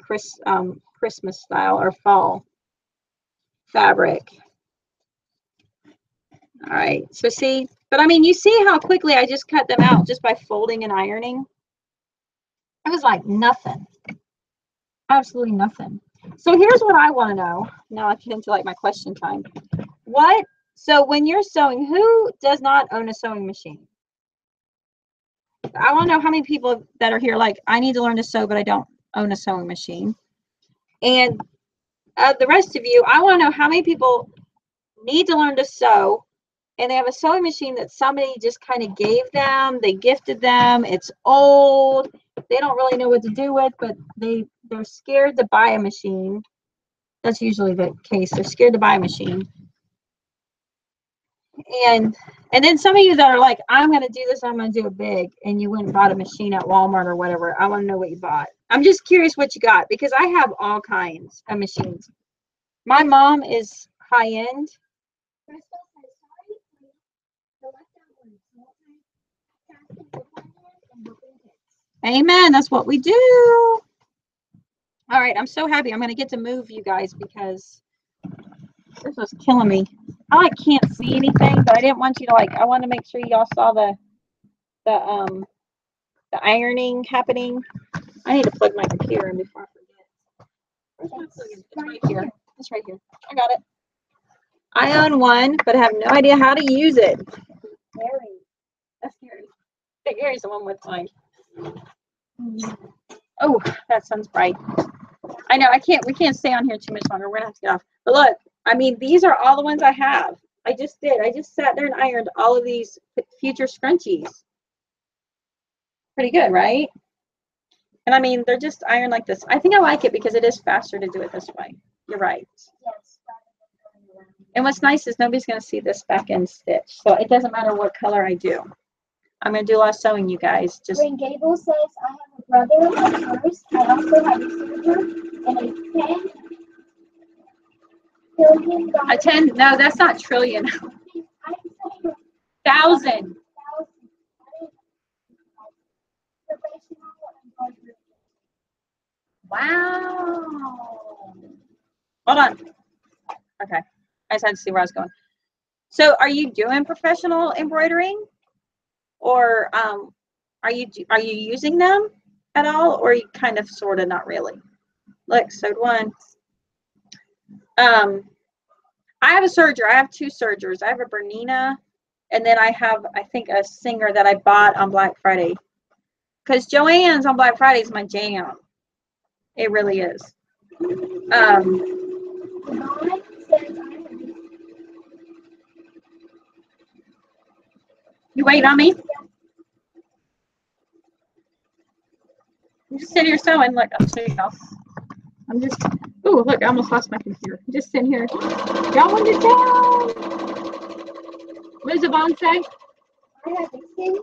Christmas style or fall fabric. All right, so see, but I mean, you see how quickly I just cut them out just by folding and ironing? It was like nothing. Absolutely nothing. So here's what I want to know. Now I get into like my question time. So when you're sewing, who does not own a sewing machine? I want to know how many people that are here like, I need to learn to sew, but I don't own a sewing machine. And the rest of you, I want to know how many people need to learn to sew, and they have a sewing machine that somebody just kind of gave them, they gifted them, it's old, they don't really know what to do with, but they're scared to buy a machine. That's usually the case. They're scared to buy a machine. And then some of you that are like, I'm going to do this, I'm going to do it big, and you went and bought a machine at Walmart or whatever. I want to know what you bought. I'm just curious what you got, because I have all kinds of machines. My mom is high-end. Amen. That's what we do. All right. I'm so happy. I'm going to get to move you guys because This was killing me. I like can't see anything, but I didn't want you to like. I want to make sure y'all saw the ironing happening. I need to plug my computer in before I forget. Where's my plug in? It's right here. It's right here. I got it. I own one, but I have no idea how to use it. Scary. That's scary. I think Gary's the one with mine. Oh, that sun's bright. I know we can't stay on here too much longer. We're gonna have to get off. But look, I mean, these are all the ones I have. I just sat there and ironed all of these future scrunchies. Pretty good, right? And I mean, they're just ironed like this. I think I like it because it is faster to do it this way. You're right. Yes. And what's nice is nobody's going to see this back end stitch. So it doesn't matter what color I do. I'm going to do a lot of sewing, you guys. Just Green Gable says, I have a brother of hers. I also have a sister and a 10 billion. A 10? No, that's not trillion. Thousand. Wow. Hold on. Okay. I just had to see where I was going. So are you doing professional embroidering? Or are you using them at all? Or are you kind of sort of not really? Look, sewed one. I have a serger. I have two sergers. I have a Bernina, and then I have, I think, a Singer that I bought on Black Friday. Because Joann's on Black Friday is my jam. It really is. You waiting on me? I'm just sitting here sewing. Look, I'll show y'all. I'm just, oh, look, I almost lost my computer. I'm just sitting here. Y'all want to tell? What does Yvonne say? I have a Singer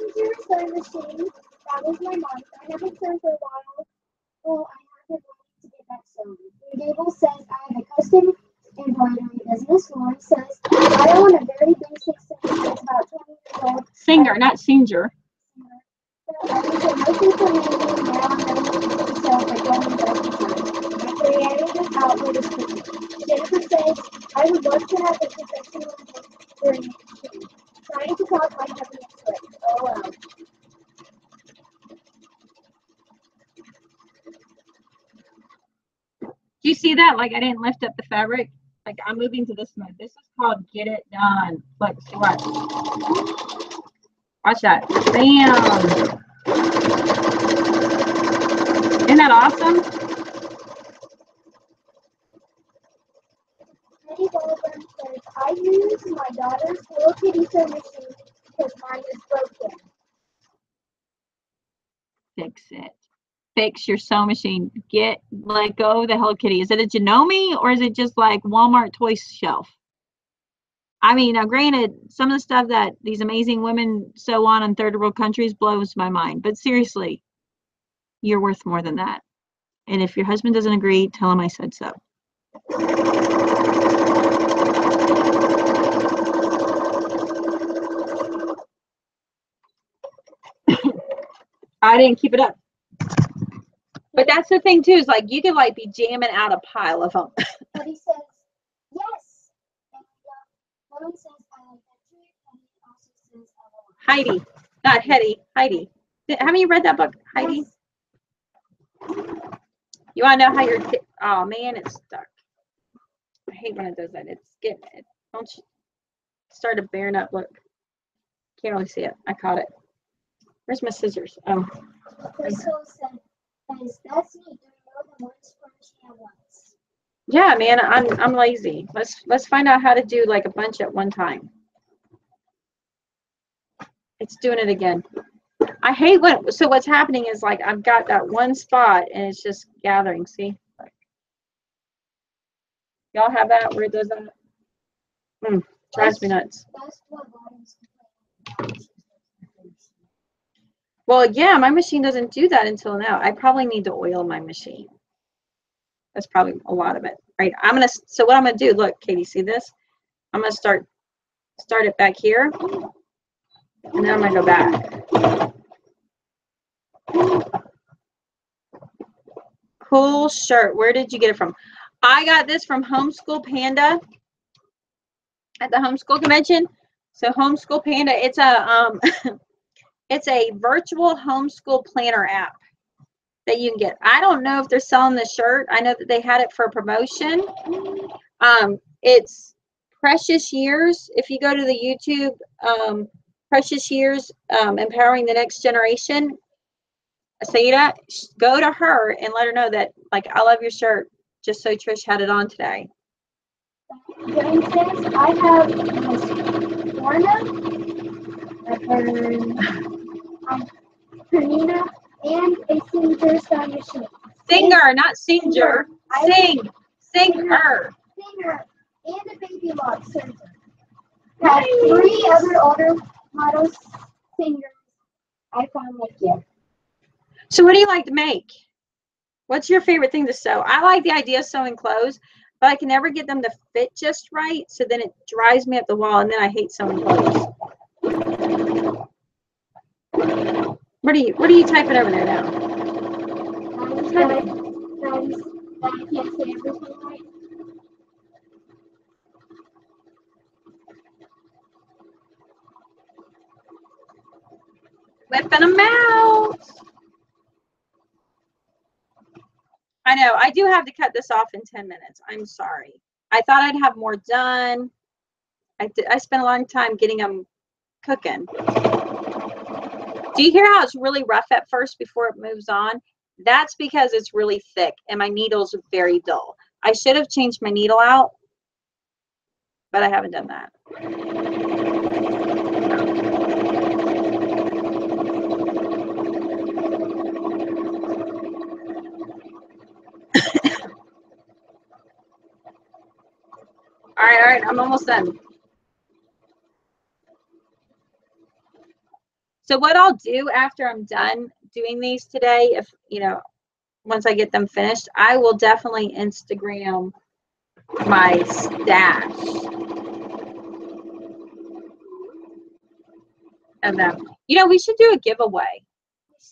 sewing machine. That was my mom's. I haven't sewn for a while. Well, I have been wanting to get that sewn. Gable says, I have a custom embroidery business. Lauren says, I own a very basic Singer that's about 20 years old. Singer, not Singer. I use it mostly for making. Now I'm ready to sell for $20 my creative outlet is cooking. Jennifer says, I would love to have a professional embroidery machine. Trying to talk my hubby into it. Oh wow. Do you see that? Like I didn't lift up the fabric. Like I'm moving to this mode. This is called get it done. Look, see what? Watch that. Bam. Isn't that awesome? Penny Ballburn says, I use my daughter's Hello Kitty sewing machine because mine is broken. Fix it. Fix your sewing machine. Let go of the Hello Kitty. Is it a Janome or is it just like Walmart toy shelf? I mean, now granted, some of the stuff that these amazing women sew on in third world countries blows my mind. But seriously, you're worth more than that. And if your husband doesn't agree, tell him I said so. I didn't keep it up. But that's the thing too, is like you could like be jamming out a pile of them. But he says, yes. And Lauren says, I like that too. And he also says, I love it. Heidi, not Hetty, Heidi. Haven't you read that book, Heidi? Yes. You want to know how your kid, oh man, it's stuck. I hate when it does that. It's getting it. Don't you started bearing up. Look, can't really see it. I caught it. Where's my scissors? Oh. Crystal said, that's neat. Doing more than one scrunchie at once. Yeah, man, I'm lazy. Let's find out how to do like a bunch at one time. It's doing it again. I hate when, so what's happening is like I've got that one spot and it's just gathering. See? Y'all have that where it does that? Drives me nuts. That's what Lauren's complaining. Well, yeah, my machine doesn't do that until now. I probably need to oil my machine. That's probably a lot of it. Right. So what I'm gonna do, look, Katie, see this? I'm gonna start it back here. And then I'm gonna go back. Cool shirt. Where did you get it from? I got this from Homeschool Panda. at the homeschool convention. So Homeschool Panda, it's a it's a virtual homeschool planner app that you can get. I don't know if they're selling the shirt. I know that they had it for a promotion. It's Precious Years. If you go to the YouTube, Precious Years, Empowering the Next Generation, Saida, go to her and let her know that, like, I love your shirt, just so Trish had it on today. Jane says, I have Miss Lorna, Pernina, and a singer Sonia Schmidt. Singer, not singer. Sing. Singer. Singer and a baby log center. Have 3 other older model singers I found like you. So what do you like to make? What's your favorite thing to sew? I like the idea of sewing clothes, but I can never get them to fit just right. So then it drives me up the wall, and then I hate sewing clothes. What are you typing over there now? That I can't say everything right. Whipping them out. I know. I do have to cut this off in 10 minutes. I'm sorry. I thought I'd have more done. I spent a long time getting them cooking. Do you hear how it's really rough at first before it moves on? That's because it's really thick and my needles are very dull. I should have changed my needle out, but I haven't done that. All right, I'm almost done. So what I'll do after I'm done doing these today, if once I get them finished, I will definitely Instagram my stash of them. We should do a giveaway.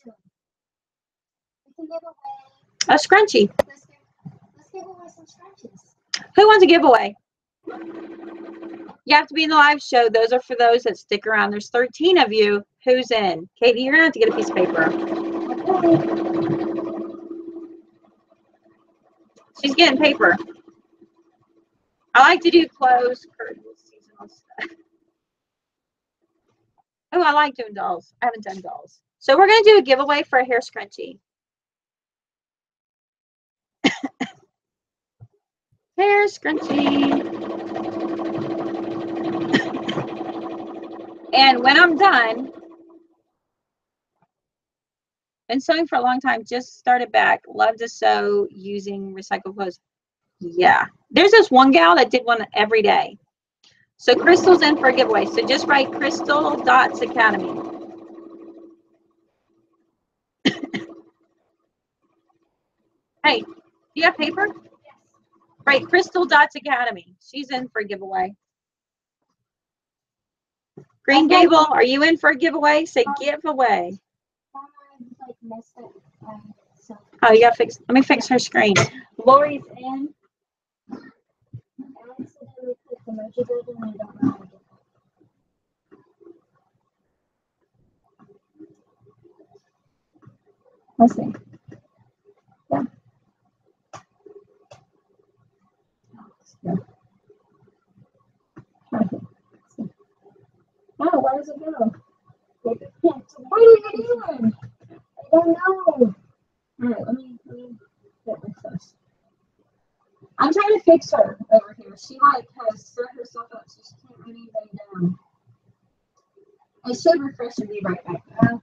We can give away. A scrunchie. Let's give away some scrunchies. Who wants a giveaway? You have to be in the live show. Those are for those that stick around. There's 13 of you. Who's in? Katie, you're going to have to get a piece of paper. Okay. She's getting paper. I like to do clothes, curtains, seasonal stuff. Oh, I like doing dolls. I haven't done dolls. So we're going to do a giveaway for a hair scrunchie. Hair scrunchie. And when I'm done, been sewing for a long time, just started back, love to sew using recycled clothes. Yeah. There's this one gal that did one every day. So Crystal's in for a giveaway. So just write Crystal Dots Academy. Hey, do you have paper? Yes. Right, Crystal Dots Academy. She's in for a giveaway. Green Gable, are you in for a giveaway? Say giveaway. Oh, you gotta fix. Let me fix her screen. Lori's in. Let's see. Yeah. Oh, where does it go? What are you doing? I don't know. All right, let me get this. I'm trying to fix her over here. She has set herself up so she can't write anybody down. I should refresh and be right back. All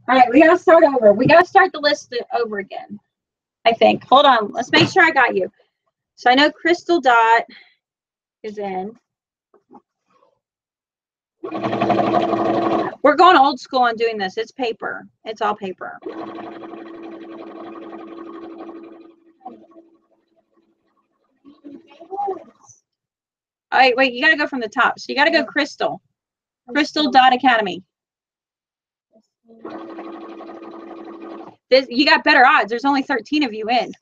right, we gotta start over. We gotta start the list over again, I think. Hold on. Let's make sure I got you. So I know Crystal Dot is in. We're going old school on doing this. It's paper. It's all paper. All right, wait, you got to go from the top. So you got to go Crystal. Crystal Dot Academy. You got better odds. There's only 13 of you in.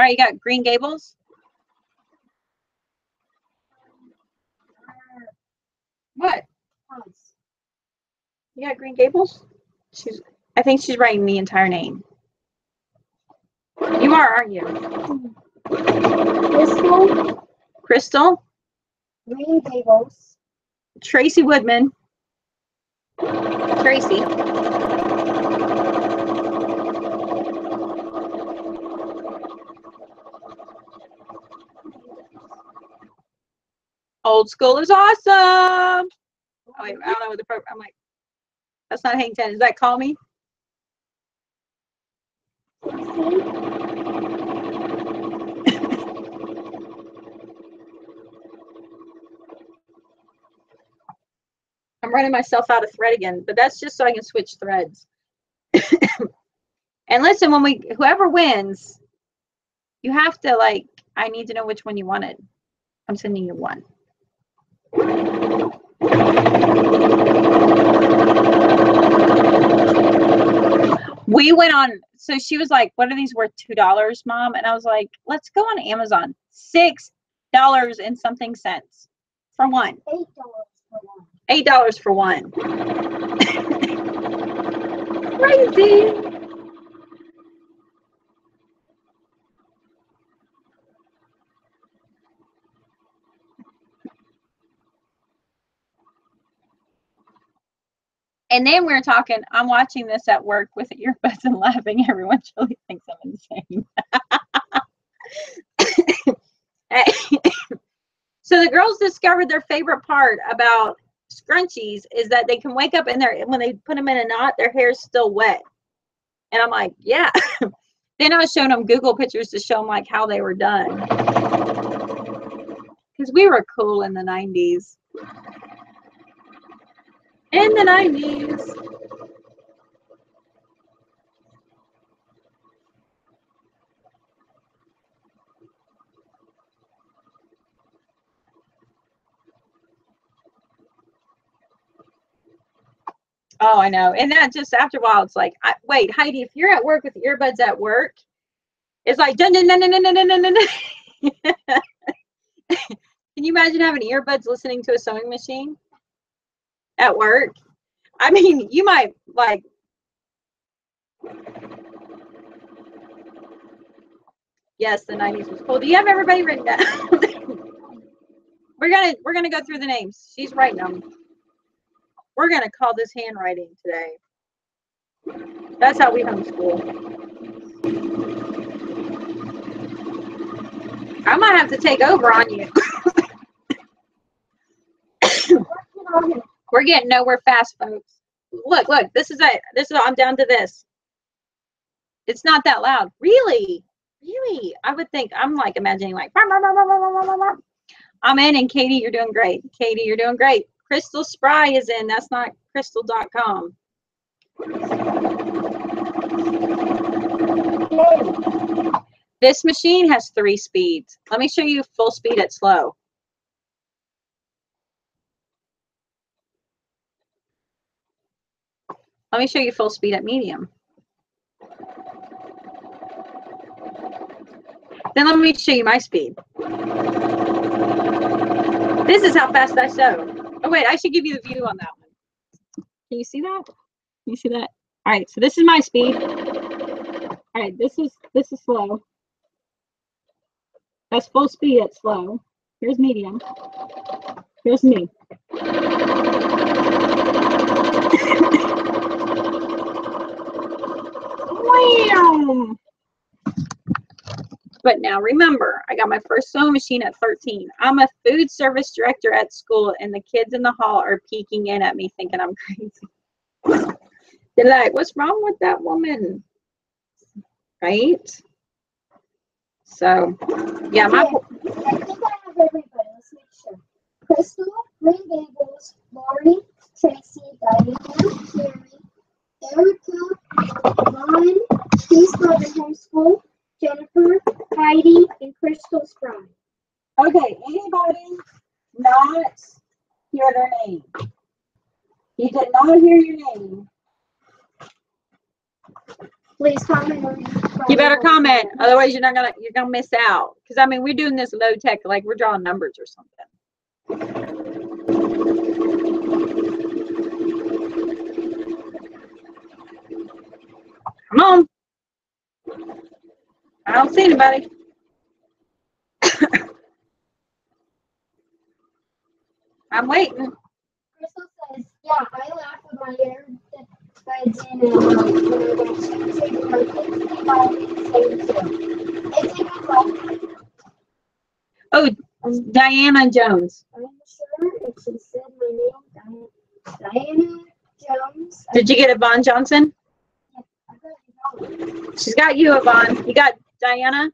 All right, you got Green Gables. What? You got Green Gables? I think she's writing the entire name. You are, aren't you? Crystal. Crystal. Green Gables. Tracy Woodman. Tracy. Old School is awesome. Oh, wait, I don't know what the program. I'm like, that's not Hang 10. Is that Call Me? I'm running myself out of thread again, but that's just so I can switch threads. And listen, when whoever wins, you have to like, I need to know which one you wanted. I'm sending you one. We went on, so she was like, what are these worth $2, Mom? And I was like, let's go on Amazon. $6 and something cents for one. $8 for one. Crazy. And then we're talking, I'm watching this at work with earbuds and laughing. Everyone really thinks I'm insane. So the girls discovered their favorite part about scrunchies is that they can wake up and when they put them in a knot, their hair's still wet. And I'm like, yeah. Then I was showing them Google pictures to show them like how they were done. Because we were cool in the 90s. In the 90s. Oh, I know. And that just after a while, it's like, wait, Heidi, if you're at work with earbuds at work, it's like, dun, dun, dun, dun, dun, dun, dun, dun, dun. Can you imagine having earbuds listening to a sewing machine at work? I mean, you might like. Yes, the 90s was cool. Do you have everybody written down? we're gonna go through the names. She's writing them. We're gonna call this handwriting today. That's how we homeschool. I might have to take over on you. We're getting nowhere fast, folks. Look, this is it. I'm down to this. It's not that loud. Really? I would think, I'm like imagining like, I'm in, and Katie, you're doing great. Katie, you're doing great. Crystal Spry is in. That's not crystal.com. This machine has 3 speeds. Let me show you full speed at slow. Let me show you full speed at medium. Then let me show you my speed. This is how fast I sew. Oh wait, I should give you the view on that one. Can you see that? Can you see that? All right, so this is my speed. All right, this is slow. That's full speed at slow. Here's medium. Here's me. Wham! But now remember, I got my first sewing machine at 13. I'm a food service director at school, and the kids in the hall are peeking in at me thinking I'm crazy. They're like, what's wrong with that woman? Right? So, yeah, I think I have everybody. Let's make sure. Crystal, Green Gables, Lori, Tracy, Diana, Carrie, Erica, Ron, Peace Love and Homeschool, Jennifer, Heidi, and Crystal Spry. Okay, anybody not hear their name? You did not hear your name. Please comment. You better comment, otherwise you're gonna miss out. Because I mean, we're doing this low tech, like we're drawing numbers or something. Come on. I don't see anybody. I'm waiting. Crystal says, yeah, I laugh with my hair buds in and when I watch YouTube. My kids think I'll be the same too. It's a good one. Oh, Diana Jones. I'm sure if she said my name, Diana Jones. Did you get Yvonne Johnson? I got Yvonne. She's got you, Yvonne. You got Diana?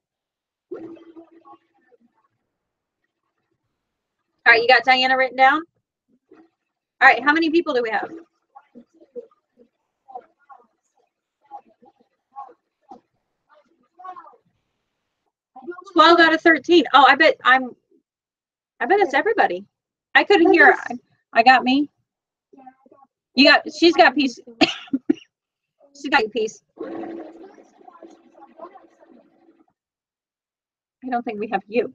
All right, you got Diana written down? All right, how many people do we have? 12 out of 13. Oh, I bet it's everybody. I couldn't hear. I got me. You got, she's got peace. She's got peace. I don't think we have you.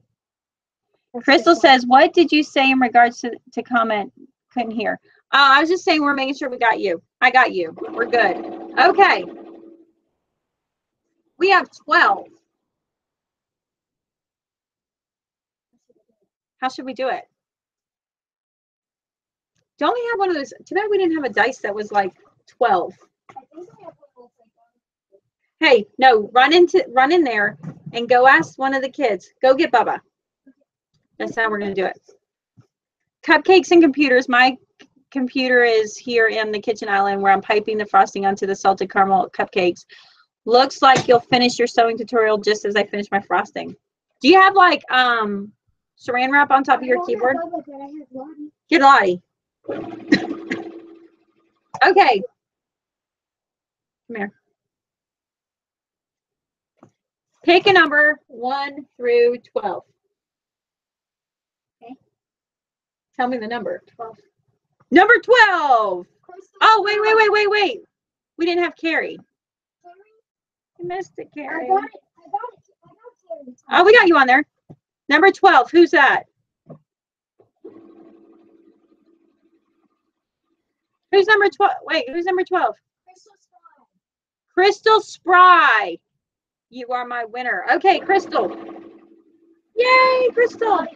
Crystal says, what did you say in regards to comment? Couldn't hear. I was just saying we're making sure we got you. I got you. We're good. Okay. We have 12. How should we do it? Don't we have one of those? Too bad we didn't have a dice that was like 12. Hey, no, run in there and go ask one of the kids. Go get Bubba. That's how we're going to do it. Cupcakes and computers. My computer is here in the kitchen island where I'm piping the frosting onto the salted caramel cupcakes. Looks like you'll finish your sewing tutorial just as I finish my frosting. Do you have like saran wrap on top of your keyboard? Get Lottie. Okay. Come here. Pick a number 1 through 12. Okay. Tell me the number. 12. Number 12. Oh, wait. We didn't have Carrie. You missed it, Carrie. I got Carrie. Oh, we got you on there. Number 12. Who's that? Who's number 12? Wait, who's number 12? Crystal Spry. You are my winner. Okay, Crystal. Yay, Crystal.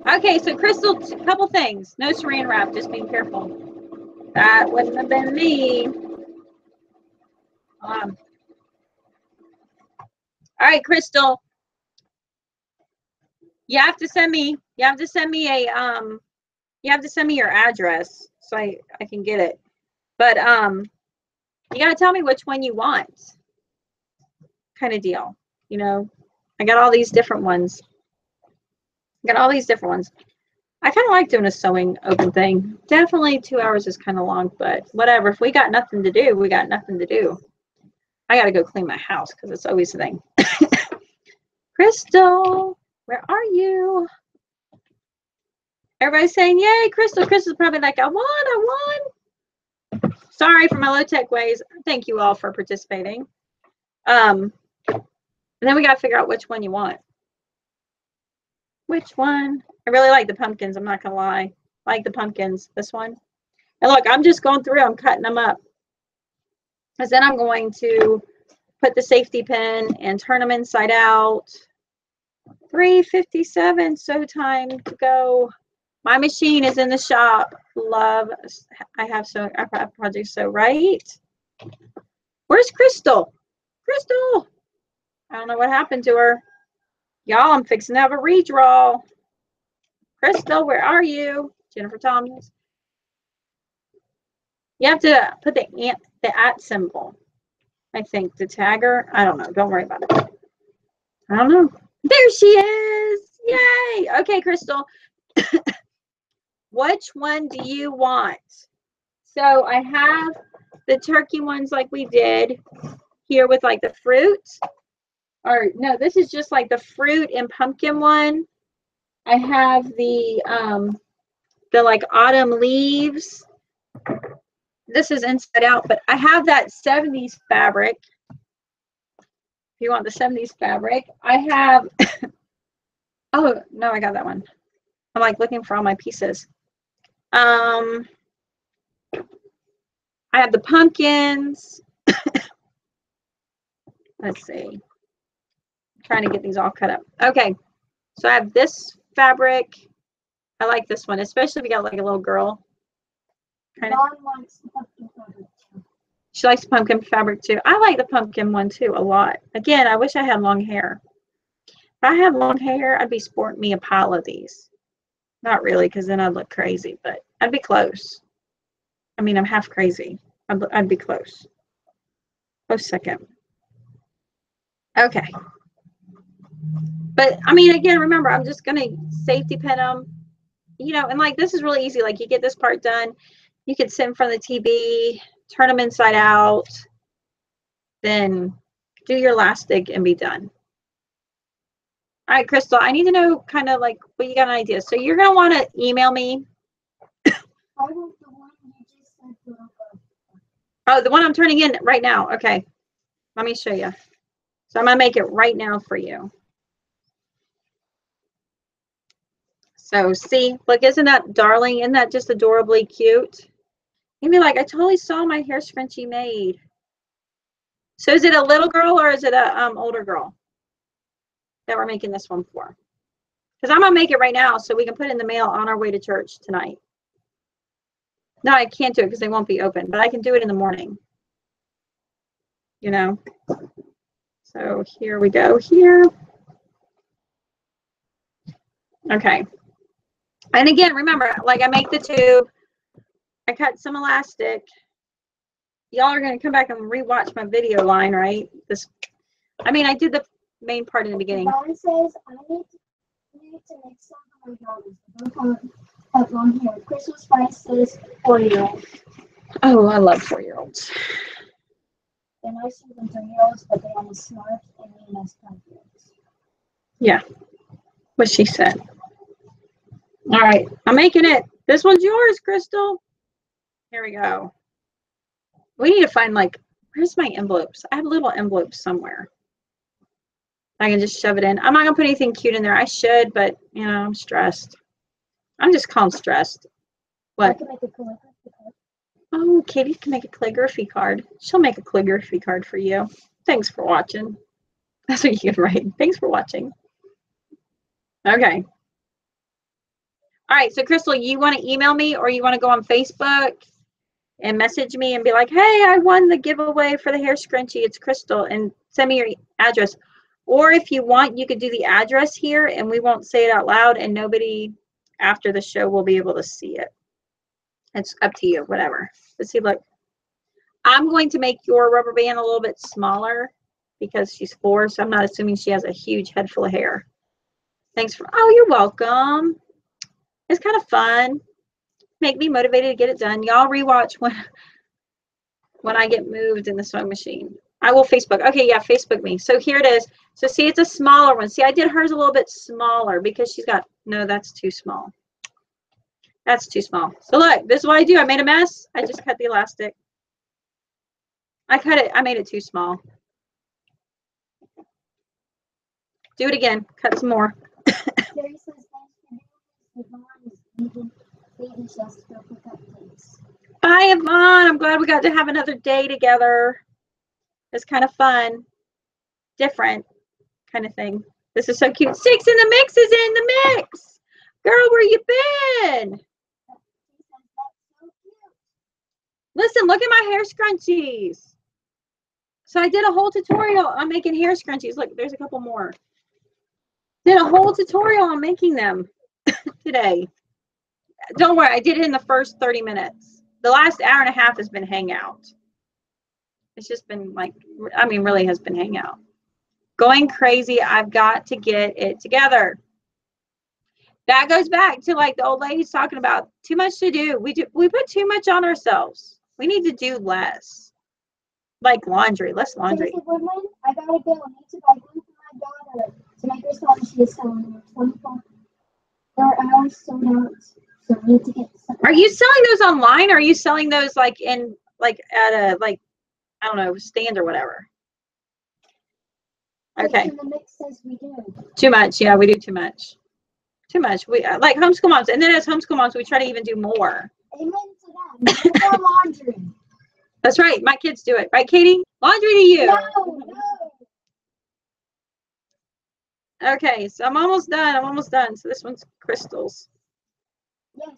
Okay, so Crystal, a couple things. No saran wrap, just being careful. That wouldn't have been me. All right, Crystal. You have to send me your address so I can get it. But you gotta tell me which one you want. Kind of deal. You know, I got all these different ones. I kind of like doing a sewing open thing. Definitely 2 hours is kind of long, but whatever. If we got nothing to do, we got nothing to do. I gotta go clean my house because it's always a thing. Crystal, where are you? Everybody's saying, yay, Crystal. Crystal's probably like, I won. Sorry for my low-tech ways. Thank you all for participating. And then we got to figure out which one you want. Which one? I really like the pumpkins. I'm not going to lie. I like the pumpkins. This one. And look, I'm just going through. I'm cutting them up. Because then I'm going to put the safety pin and turn them inside out. 3:57. So time to go. My machine is in the shop. Love. I have projects so right. Where's Crystal? Crystal. I don't know what happened to her. Y'all, I'm fixing to have a redraw. Crystal, where are you? Jennifer Thomas. You have to put the at symbol. I think to tag her. I don't know. Don't worry about it. I don't know. There she is. Yay. Okay, Crystal. Which one do you want? So I have the turkey ones like we did here with like the fruit. Or no, this is just like the fruit and pumpkin one. I have the like autumn leaves This is inside out, but I have that 70s fabric. If you want the 70s fabric, I have, oh, no, I got that one. I'm like looking for all my pieces. I have the pumpkins. Let's see. I'm trying to get these all cut up. Okay, so I have this fabric. I like this one, especially if you got like a little girl. Mom wants the pumpkin fabric too. She likes pumpkin fabric too. I like the pumpkin one too a lot. Again, I wish I had long hair. If I had long hair, I'd be sporting me a pile of these. Not really, because then I'd look crazy, but I'd be close. I mean, I'm half crazy. I'd be close. Close second. Okay. But, I mean, again, remember, I'm just going to safety pin them. You know, and like this is really easy. Like you get this part done. You can sit in front of the TV, turn them inside out, then do your elastic and be done. All right, Crystal, I need to know kind of like what you got an idea. So you're going to want to email me. I want the one you just said. Oh, the one I'm turning in right now. Okay. Let me show you. So I'm going to make it right now for you. So see, look, isn't that darling? Isn't that just adorably cute? You'd be like, I totally saw my hair scrunchie made. So is it a little girl or is it a older girl that we're making this one for? Because I'm going to make it right now so we can put it in the mail on our way to church tonight. No, I can't do it because they won't be open, but I can do it in the morning. You know? So here we go here. Okay. And again, remember, like I make the tube, I cut some elastic. Y'all are going to come back and rewatch my video line, right? I mean, I did the main part in the beginning. Mom says I need to make some for my daughters. They both have long hair. Crystal Spice says 4-year-old. Oh, I love 4-year-olds. They're nicer than 3-year-olds, but they are as smart and mean as 5-year-olds. Yeah, what she said. All right, I'm making it. This one's yours, Crystal. Here we go. We need to find, like, where's my envelopes? I have little envelopes somewhere. I can just shove it in. I'm not going to put anything cute in there. I should, but, you know, I'm stressed. I'm just calm stressed. What? I can make a calligraphy card. Oh, Katie can make a calligraphy card. She'll make a calligraphy card for you. Thanks for watching. That's what you can write. Thanks for watching. Okay. All right, so Crystal, you want to email me or you want to go on Facebook and message me and be like, hey, I won the giveaway for the hair scrunchie. It's Crystal, and send me your address. Or if you want, you could do the address here and we won't say it out loud and nobody after the show will be able to see it. It's up to you, whatever. Let's see, look. I'm going to make your rubber band a little bit smaller because she's 4, so I'm not assuming she has a huge head full of hair. Thanks for, oh, you're welcome. It's kind of fun. Make me motivated to get it done. Y'all rewatch when I get moved in the sewing machine. I will Facebook. Okay, yeah, Facebook me. So here it is. So see, it's a smaller one. See, I did hers a little bit smaller because she's got, no, that's too small. That's too small. So look, this is what I do. I made a mess. I just cut the elastic. I cut it. I made it too small. Do it again. Cut some more. Jerry says Bye, Yvonne. I'm glad we got to have another day together. It's kind of fun. Different kind of thing. This is so cute. 6 in the mix is in the mix. Girl, where you been? Listen, look at my hair scrunchies. So I did a whole tutorial on making hair scrunchies. Look, there's a couple more. Did a whole tutorial on making them today. Don't worry, I did it in the first 30 minutes. The last hour and a half has been hangout. It's just been like, I mean, really has been hangout. Going crazy. I've got to get it together. That goes back to like the old lady's talking about too much to do. We put too much on ourselves. We need to do less. Like laundry, less laundry. I gotta go. I need to buy glue for my daughter to make her song. She is selling 24 hours sold out So we need to get some. Are you selling those online, or are you selling those like in like at a I don't know, stand or whatever? Okay. The mix says we do. Too much. Yeah, we do too much. Too much. We like homeschool moms, and then as homeschool moms, we try to even do more. Amen to that. No more laundry. That's right. My kids do it, right, Katie? Laundry to you. No. Okay, so I'm almost done. So this one's crystals. Yes.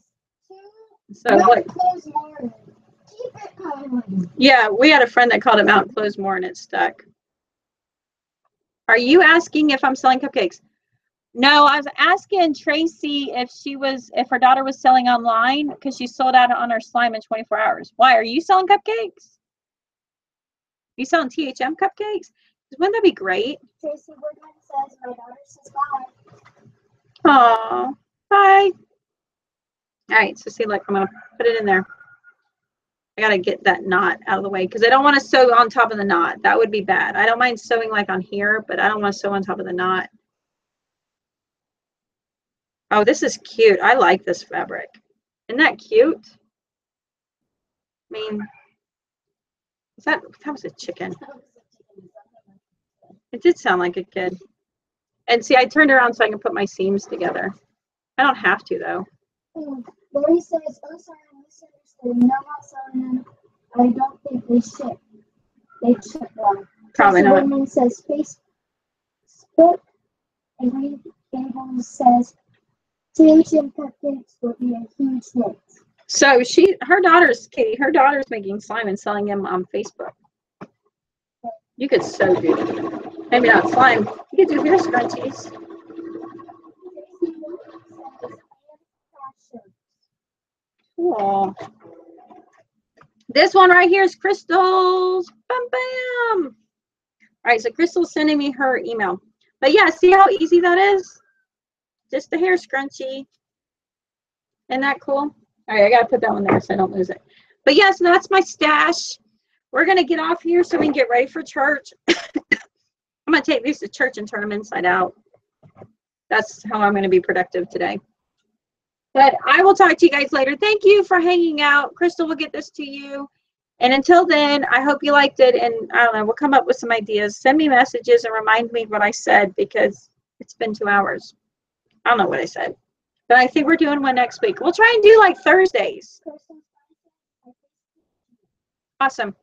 So what? Close more. Keep it going. Yeah, we had a friend that called it Mount Closemore, and it stuck. Are you asking if I'm selling cupcakes? No, I was asking Tracy if her daughter was selling online because she sold out on her slime in 24 hours. Why? Are you selling cupcakes? Are you selling THM cupcakes? Wouldn't that be great? Tracy Woodman says my daughter says bye. Aw, bye. All right, so see, look, I'm gonna put it in there. I gotta get that knot out of the way because I don't want to sew on top of the knot. That would be bad. I don't mind sewing like on here, but I don't want to sew on top of the knot. Oh, this is cute. I like this fabric. Isn't that cute? I mean, that was a chicken. It did sound like a kid. And see, I turned around so I can put my seams together. I don't have to, though. Lori says, oh, sorry, I misunderstood. No, not selling them. I don't think they ship. They ship one. Probably not. Woodman says, Facebook. And Green Gables says, THM cupcakes will be a huge hit. So her daughter's making slime and selling them on Facebook. You could so do, maybe not slime. You could do hair scrunchies. Cool. This one right here is Crystal's. Bam, bam. All right, so Crystal's sending me her email. But yeah, see how easy that is? Just a hair scrunchie. Isn't that cool? All right, I got to put that one there so I don't lose it. But yes, that's my stash. We're going to get off here so we can get ready for church. I'm going to take these to church and turn them inside out. That's how I'm going to be productive today. But I will talk to you guys later. Thank you for hanging out. Crystal will get this to you. And until then, I hope you liked it. And I don't know, we'll come up with some ideas. Send me messages and remind me what I said because it's been 2 hours. I don't know what I said. But I think we're doing one next week. We'll try and do like Thursdays. Awesome.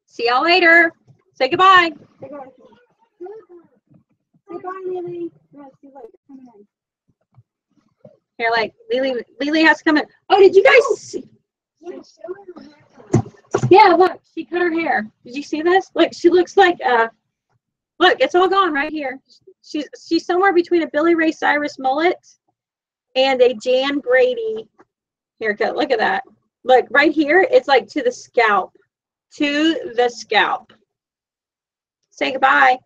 See y'all later. Say goodbye. Say bye, Lily. Here, like Lily has to come in. Oh, did you guys see? Yeah, look, she cut her hair. Did you see this? Look, she looks like look, it's all gone right here. She's somewhere between a Billy Ray Cyrus mullet and a Jan Brady haircut. Look at that. Look, right here, it's like to the scalp. To the scalp. Say goodbye.